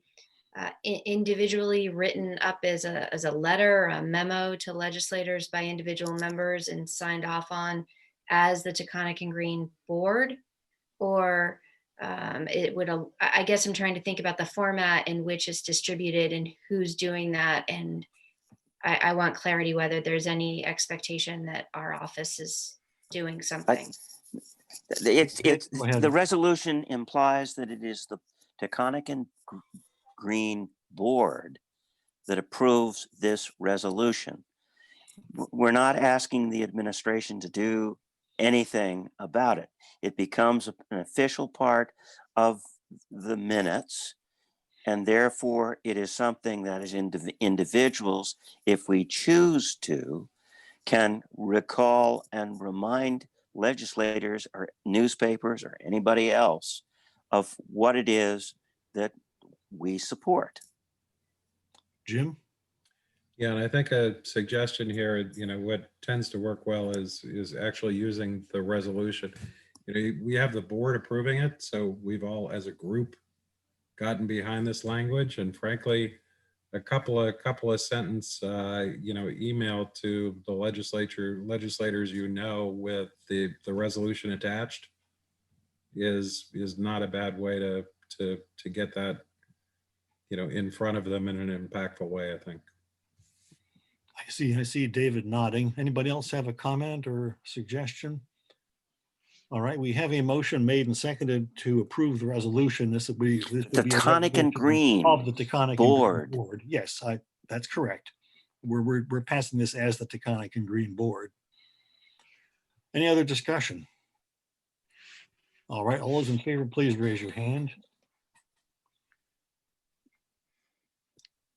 individually written up as a letter or a memo to legislators by individual members and signed off on as the Taconic and Green board? Or it would, I guess I'm trying to think about the format in which it's distributed and who's doing that. And I want clarity whether there's any expectation that our office is doing something. Go ahead. The resolution implies that it is the Taconic and Green board that approves this resolution. We're not asking the administration to do anything about it. It becomes an official part of the minutes, and therefore it is something that is individuals, if we choose to, can recall and remind legislators or newspapers or anybody else of what it is that we support. Jim? Yeah, and I think a suggestion here, what tends to work well is actually using the resolution. We have the board approving it, so we've all, as a group, gotten behind this language. And frankly, a couple of sentence, email to the legislators, with the resolution attached is not a bad way to get that, in front of them in an impactful way, I think. I see David nodding. Anybody else have a comment or suggestion? All right, we have a motion made and seconded to approve the resolution. This would be a Taconic and Green of the Taconic board. and Green board. Yes, that's correct. We're passing this as the Taconic and Green board. Any other discussion? All right, all those in favor, please raise your hand.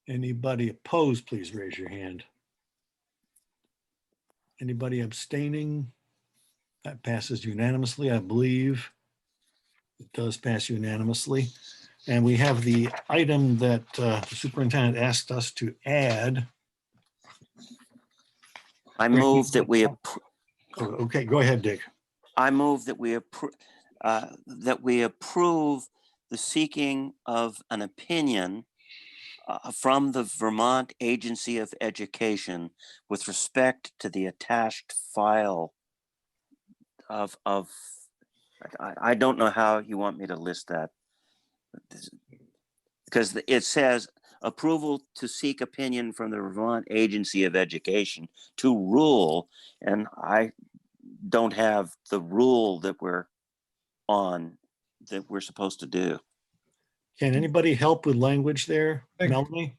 Anybody opposed, please raise your hand. Anybody abstaining? That passes unanimously, I believe. It does pass unanimously. And we have the item that the superintendent asked us to add. I move that we Okay, go ahead, Dick. I move that we approve the seeking of an opinion from the Vermont Agency of Education with respect to the attached file of I don't know how you want me to list that, because it says approval to seek opinion from the Vermont Agency of Education to rule, and I don't have the rule that we're supposed to do. Can anybody help with language there, Melanie?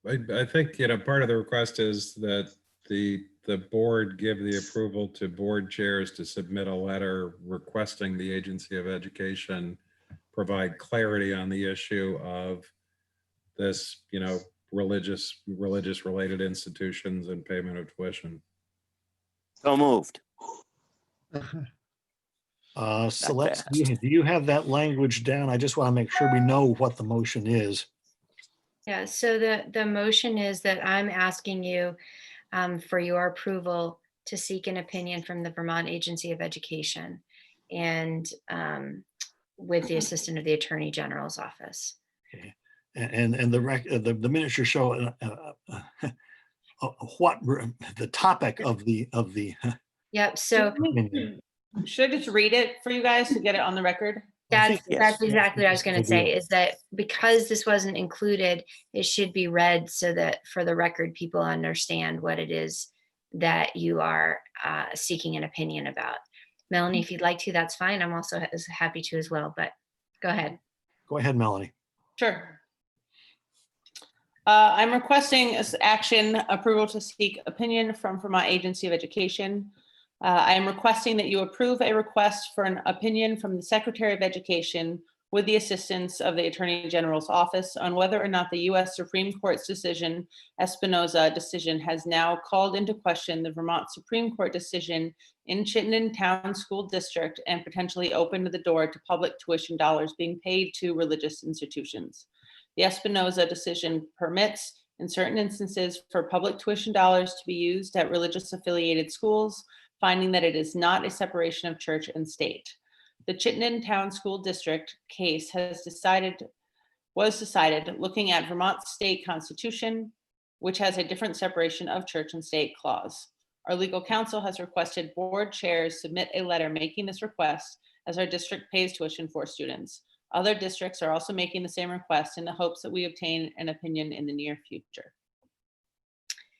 I think, part of the request is that the board give the approval to board chairs to submit a letter requesting the Agency of Education provide clarity on the issue of this, religious related institutions and payment of tuition. So moved. Celeste, do you have that language down? I just want to make sure we know what the motion is. Yeah, so the motion is that I'm asking you for your approval to seek an opinion from the Vermont Agency of Education and with the assistant of the Attorney General's office. Okay. And the miniature show what the topic of the Yep. So should I just read it for you guys to get it on the record? that's exactly what I was going to say, is that because this wasn't included, it should be read so that for the record, people understand what it is that you are seeking an opinion about. Melanie, if you'd like to, that's fine. I'm also happy to as well, but go ahead. Go ahead, Melanie. Sure. I'm requesting action approval to seek opinion from Vermont Agency of Education. I am requesting that you approve a request for an opinion from the Secretary of Education with the assistance of the Attorney General's office on whether or not the U.S. Supreme Court's decision, Espinoza decision, has now called into question the Vermont Supreme Court decision in Chittenden Town School District and potentially opened the door to public tuition dollars being paid to religious institutions. The Espinoza decision permits in certain instances for public tuition dollars to be used at religious affiliated schools, finding that it is not a separation of church and state. The Chittenden Town School District case was decided looking at Vermont's state constitution, which has a different separation of church and state clause. Our legal counsel has requested board chairs submit a letter making this request, as our district pays tuition for students. Other districts are also making the same request in the hopes that we obtain an opinion in the near future.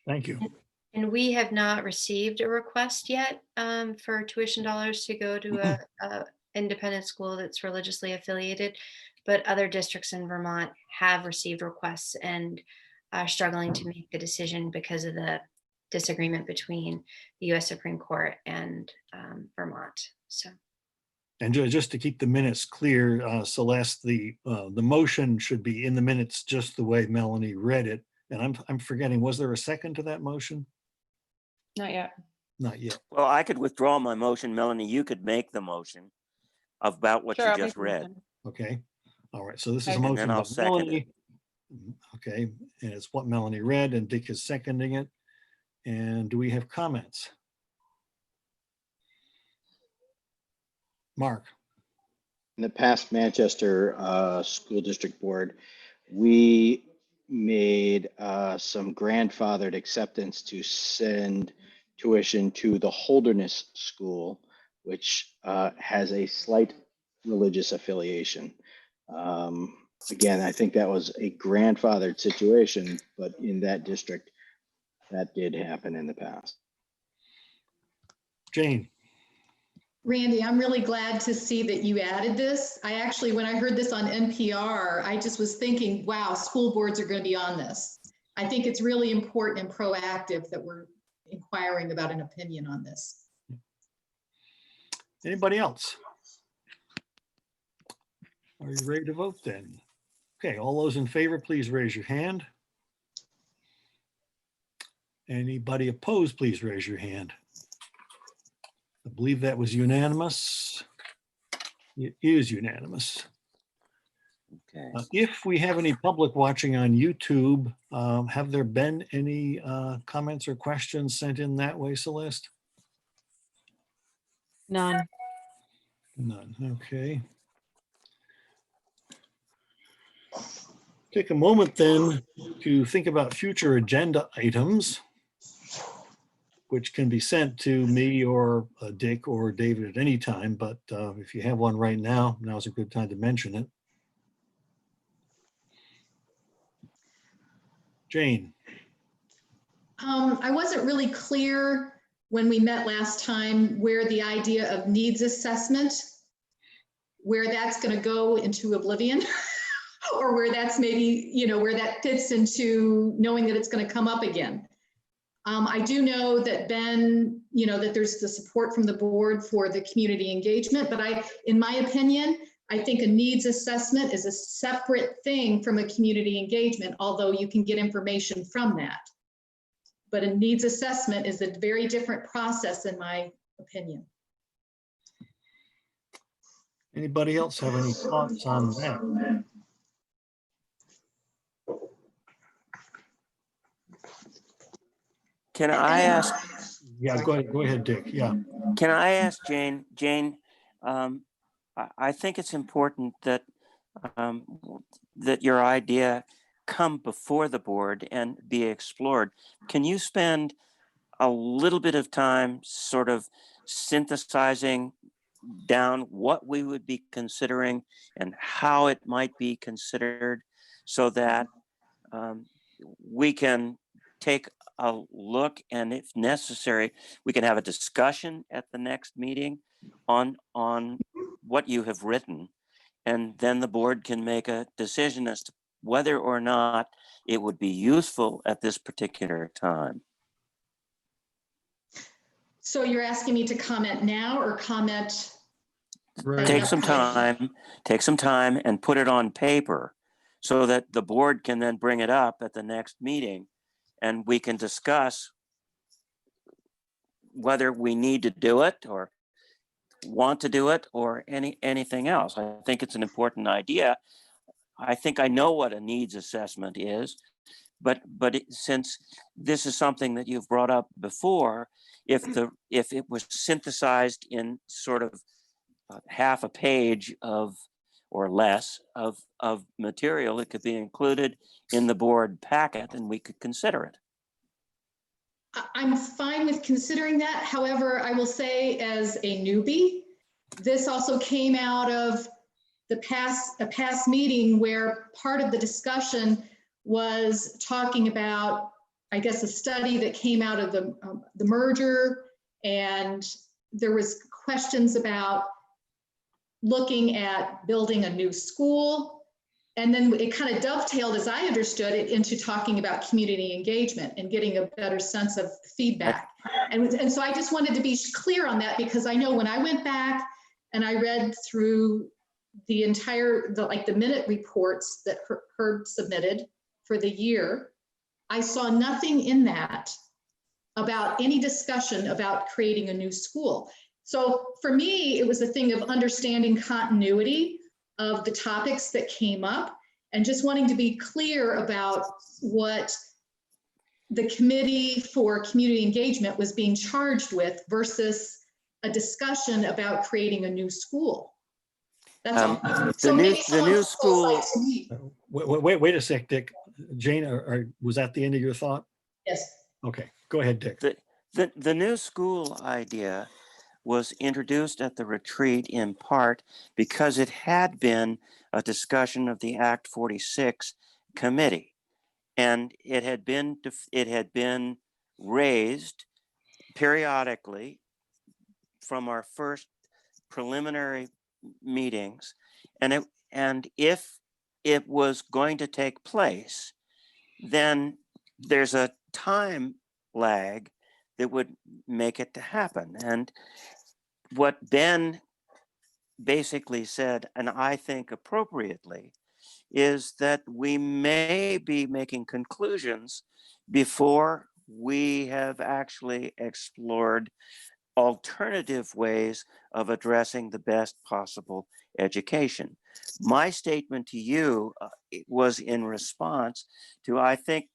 Thank you. And we have not received a request yet for tuition dollars to go to a independent school that's religiously affiliated, but other districts in Vermont have received requests and are struggling to make the decision because of the disagreement between the U.S. Supreme Court and Vermont. So. And just to keep the minutes clear, Celeste, the motion should be in the minutes just the way Melanie read it. And I'm forgetting, was there a second to that motion? Not yet. Not yet. Well, I could withdraw my motion. Melanie, you could make the motion about what Sure, you I'll just make the read. motion. Okay. All right. So this is a Okay. motion And then I'll by second Melanie. Okay. And it's what Melanie read and Dick is seconding it. And do we have comments? Mark. In the past Manchester School District Board, we made some grandfathered acceptance to send tuition to the Holderness School, which has a slight religious affiliation. Again, I think that was a grandfathered situation, but in that district, that did happen in the past. Jane. Randy, I'm really glad to see that you added this. I actually, when I heard this on NPR, I just was thinking, wow, school boards are going to be on this. I think it's really important and proactive that we're inquiring about an opinion on this. Anybody else? Are you ready to vote then? Okay, all those in favor, please raise your hand. Anybody opposed, please raise your hand. I believe that was unanimous. It is unanimous. Okay. If we have any public watching on YouTube, have there been any comments or questions sent in that way, Celeste? None. None, okay. Take a moment then to think about future agenda items, which can be sent to me or Dick or David at any time, but if you have one right now, now's a good time to mention it. Jane. I wasn't really clear when we met last time where the idea of needs assessment, where that's going to go into oblivion or where that's maybe, you know, where that fits into knowing that it's going to come up again. I do know that Ben, you know, that there's the support from the board for the community engagement, but in my opinion, I think a needs assessment is a separate thing from a community engagement, although you can get information from that. But a needs assessment is a very different process in my opinion. Anybody else have any thoughts on that? Can I ask? Yeah, go ahead, Dick. Yeah. Can I ask Jane? Jane, I think it's important that that your idea come before the board and be explored. Can you spend a little bit of time sort of synthesizing down what we would be considering and how it might be considered so that we can take a look, and if necessary, we can have a discussion at the next meeting on what you have written, and then the board can make a decision as to whether or not it would be useful at this particular time. So you're asking me to comment now or comment? Take some time and put it on paper so that the board can then bring it up at the next meeting and we can discuss whether we need to do it or want to do it or anything else. I think it's an important idea. I think I know what a needs assessment is, since this is something that you've brought up before, if it was synthesized in sort of half a page or less of material, it could be included in the board packet and we could consider it. I'm fine with considering that. However, I will say as a newbie, this also came out of a past meeting where part of the discussion was talking about, I guess, a study that came out of the merger, and there was questions about looking at building a new school. And then it kind of dovetailed, as I understood it, into talking about community engagement and getting a better sense of feedback. And so I just wanted to be clear on that, because I know when I went back and I read through the entire, the minute reports that Herb submitted for the year, I saw nothing in that about any discussion about creating a new school. So for me, it was a thing of understanding continuity of the topics that came up and just wanting to be clear about what the Committee for Community Engagement was being charged with versus a discussion about creating a new school. That's all. So the new school. Wait a sec, Dick. Jane, was that the end of your thought? Yes. Okay, go ahead, Dick. The new school idea was introduced at the retreat in part because it had been a discussion of the Act 46 committee, and it had been raised periodically from our first preliminary meetings, and if it was going to take place, then there's a time lag that would make it to happen. And what Ben basically said, and I think appropriately, is that we may be making conclusions before we have actually explored alternative ways of addressing the best possible education. My statement to you was in response to, I think,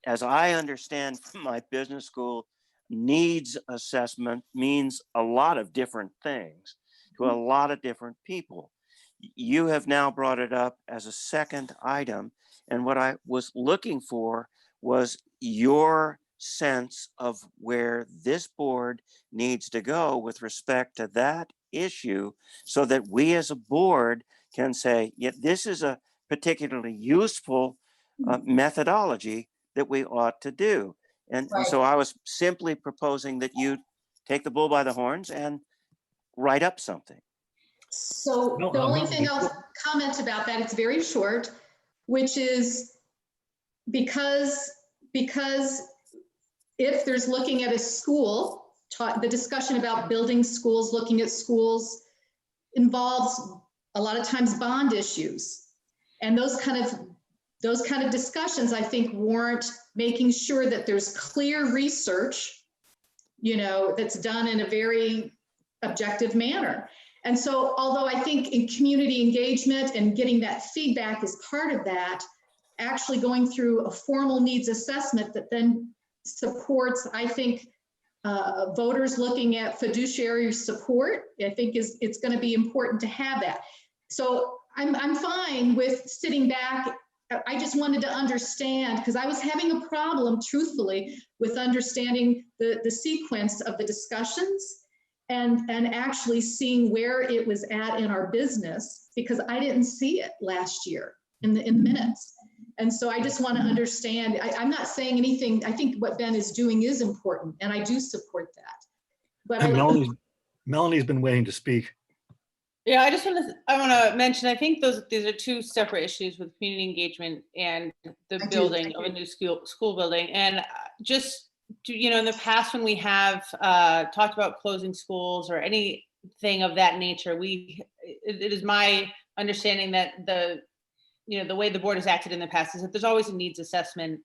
as I understand from my business school, needs assessment means a lot of different things to a lot of different people. You have now brought it up as a second item, and what I was looking for was your sense of where this board needs to go with respect to that issue, so that we as a board can say, yeah, this is a particularly useful methodology that we ought to do. And so I was simply proposing that you take the bull by the horns and write up something. So the only thing I'll comment about that, it's very short, which is because if there's looking at a school, the discussion about building schools, looking at schools involves a lot of times bond issues. And those kind of discussions, I think, warrant making sure that there's clear research, that's done in a very objective manner. And so, although I think in community engagement and getting that feedback is part of that, actually going through a formal needs assessment that then supports, I think, voters looking at fiduciary support, I think it's going to be important to have that. So I'm fine with sitting back. I just wanted to understand, because I was having a problem, truthfully, with understanding the sequence of the discussions and actually seeing where it was at in our business, because I didn't see it last year in the minutes. And so I just want to understand, I'm not saying anything, I think what Ben is doing is important, and I do support that. But Melanie's been waiting to speak. Yeah, I want to mention, I think these are two separate issues with community engagement and the building of a new school building. And just, in the past, when we have talked about closing schools or anything of that nature, it is my understanding that the way the board has acted in the past is that there's always a needs assessment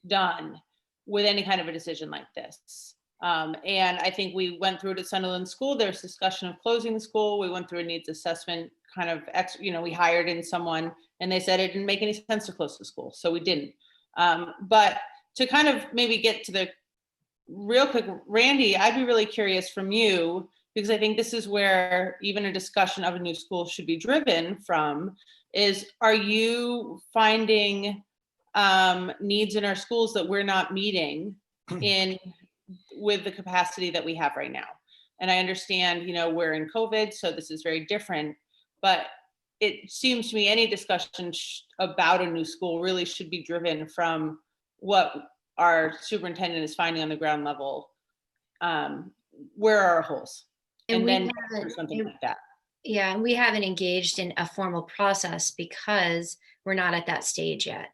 done with any kind of a decision like this. And I think we went through it at Sunderland School. There's discussion of closing the school. We went through a needs assessment we hired in someone, and they said it didn't make any sense to close the school. So we didn't. But to kind of maybe get to the real quick, Randy, I'd be really curious from you, because I think this is where even a discussion of a new school should be driven from, is are you finding needs in our schools that we're not meeting in with the capacity that we have right now? And I understand, you know, we're in COVID, so this is very different, but it seems to me any discussion about a new school really should be driven from what our superintendent is finding on the ground level. Where are our holes? And then something like that. Yeah, and we haven't engaged in a formal process because we're not at that stage yet.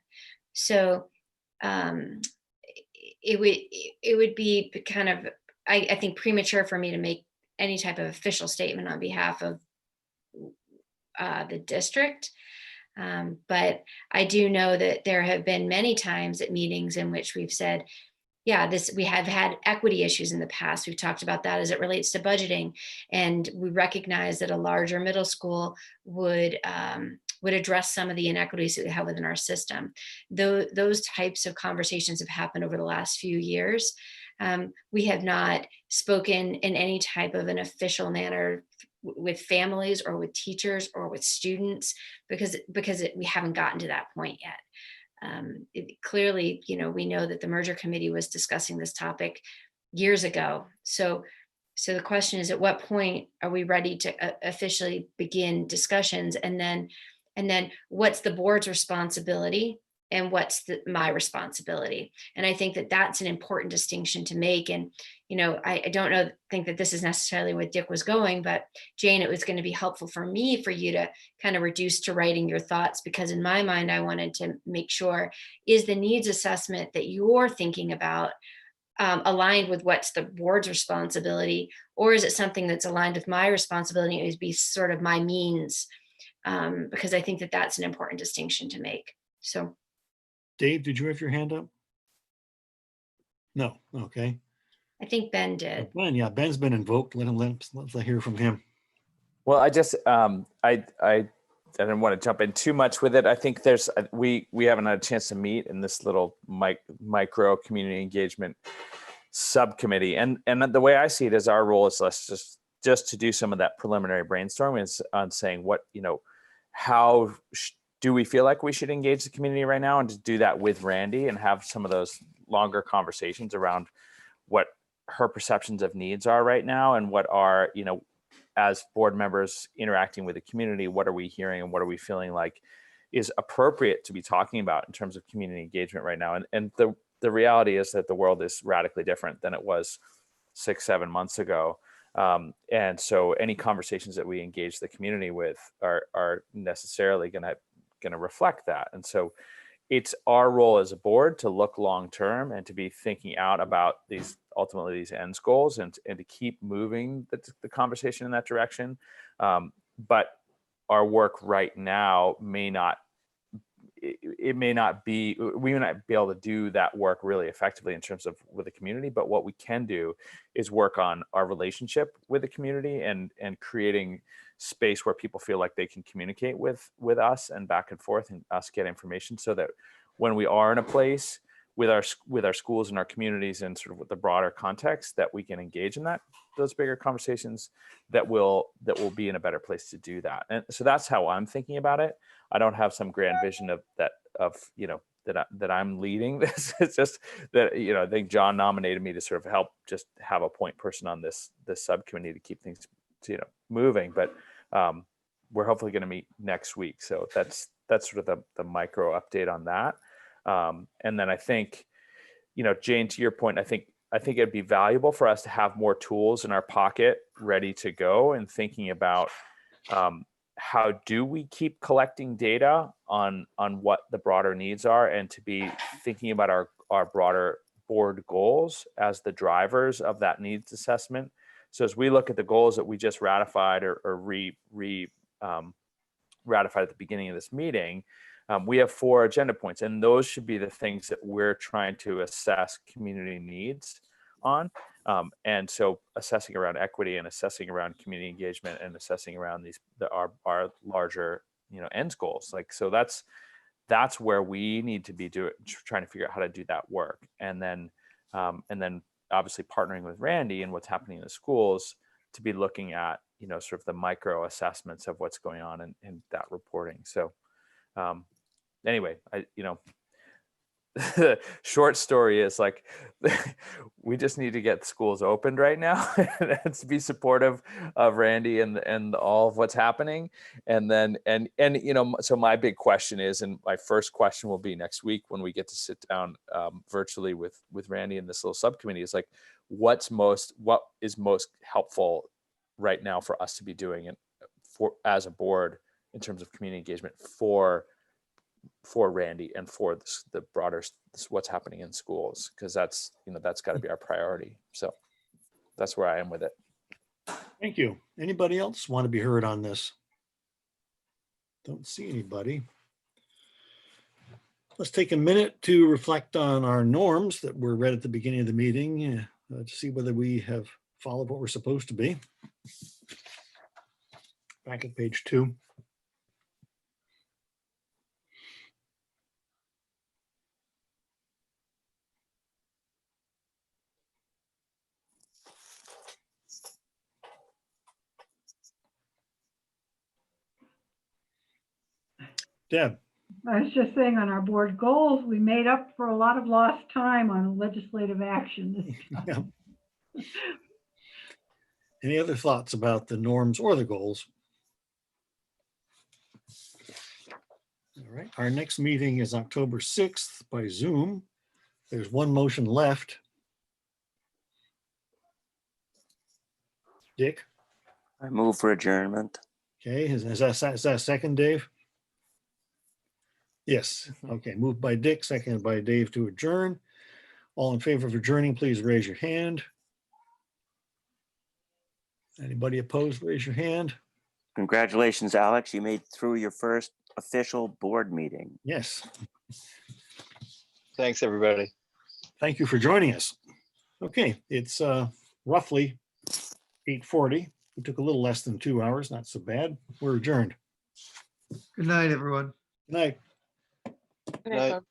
So it would be kind of, I think, premature for me to make any type of official statement on behalf of the district. But I do know that there have been many times at meetings in which we've said, yeah, we have had equity issues in the past. We've talked about that as it relates to budgeting. And we recognize that a larger middle school would address some of the inequities that we have within our system. Those types of conversations have happened over the last few years. We have not spoken in any type of an official manner with families or with teachers or with students because we haven't gotten to that point yet. Clearly, you know, we know that the merger committee was discussing this topic years ago. So the question is, at what point are we ready to officially begin discussions? And then what's the board's responsibility and what's my responsibility? And I think that that's an important distinction to make. And, you know, I don't think that this is necessarily where Dick was going, but Jane, it was going to be helpful for me for you to kind of reduce to writing your thoughts, because in my mind, I wanted to make sure, is the needs assessment that you're thinking about aligned with what's the board's responsibility, or is it something that's aligned with my responsibility? It would be sort of my means, because I think that that's an important distinction to make. So. Dave, did you have your hand up? No. Okay. I think Ben did. Ben, yeah, Ben's been invoked. Let's hear from him. Well, I just I didn't want to jump in too much with it. I think there's we haven't had a chance to meet in this little micro community engagement subcommittee, and the way I see it is our role is just to do some of that preliminary brainstorming on saying what, you know, how do we feel like we should engage the community right now, and to do that with Randy and have some of those longer conversations around what her perceptions of needs are right now, and what are, you know, as board members interacting with the community, what are we hearing and what are we feeling like is appropriate to be talking about in terms of community engagement right now. And the reality is that the world is radically different than it was 6-7 months ago. And so any conversations that we engage the community with are necessarily going to reflect that. And so it's our role as a board to look long term and to be thinking out about ultimately these ends goals, and to keep moving the conversation in that direction. But our work right now may not be, we may not be able to do that work really effectively in terms of with the community. But what we can do is work on our relationship with the community and creating space where people feel like they can communicate with us and back and forth, and us get information, so that when we are in a place with our schools and our communities and sort of with the broader context, that we can engage in those bigger conversations that will be in a better place to do that. And so that's how I'm thinking about it. I don't have some grand vision of you know, that I'm leading this. It's just that, you know, I think John nominated me to sort of help just have a point person on this subcommittee to keep things, you know, moving. But we're hopefully going to meet next week. So that's sort of the micro update on that. And then I think, you know, Jane, to your point, I think it'd be valuable for us to have more tools in our pocket ready to go, and thinking about how do we keep collecting data on what the broader needs are, and to be thinking about our broader board goals as the drivers of that needs assessment. So as we look at the goals that we just ratified or ratified at the beginning of this meeting, we have 4 agenda points, and those should be the things that we're trying to assess community needs on. And so assessing around equity, and assessing around community engagement, and assessing around our larger, you know, ends goals. Like, so that's that's where we need to be trying to figure out how to do that work. And then obviously partnering with Randy and what's happening in the schools to be looking at, sort of the micro assessments of what's going on in that reporting. So anyway, the short story is like, we just need to get schools opened right now and to be supportive of Randy and all of what's happening. And then, so my big question is, and my first question will be next week when we get to sit down virtually with Randy and this little subcommittee, is like, what is most helpful right now for us to be doing it as a board in terms of community engagement for Randy and for the broader what's happening in schools, because that's got to be our priority. So that's where I am with it. Thank you. Anybody else want to be heard on this? Don't see anybody. Let's take a minute to reflect on our norms that were read at the beginning of the meeting to see whether we have followed what we're supposed to be. Back at page 2. Deb. I was just saying, on our board goals, we made up for a lot of lost time on legislative action this time. Yeah. Any other thoughts about the norms or the goals? All right, our next meeting is October 6th by Zoom. There's one motion left. Dick? I move for adjournment. Okay, is that a second, Dave? Yes, okay, moved by Dick, seconded by Dave to adjourn. All in favor of adjourning, please raise your hand. Anybody opposed, raise your hand. Congratulations, Alex. You made through your first official board meeting. Yes. Thanks, everybody. Thank you for joining us. Okay, it's roughly 8:40. We took a little less than 2 hours, not so bad. We're adjourned. Good night, everyone. Good night. Good night.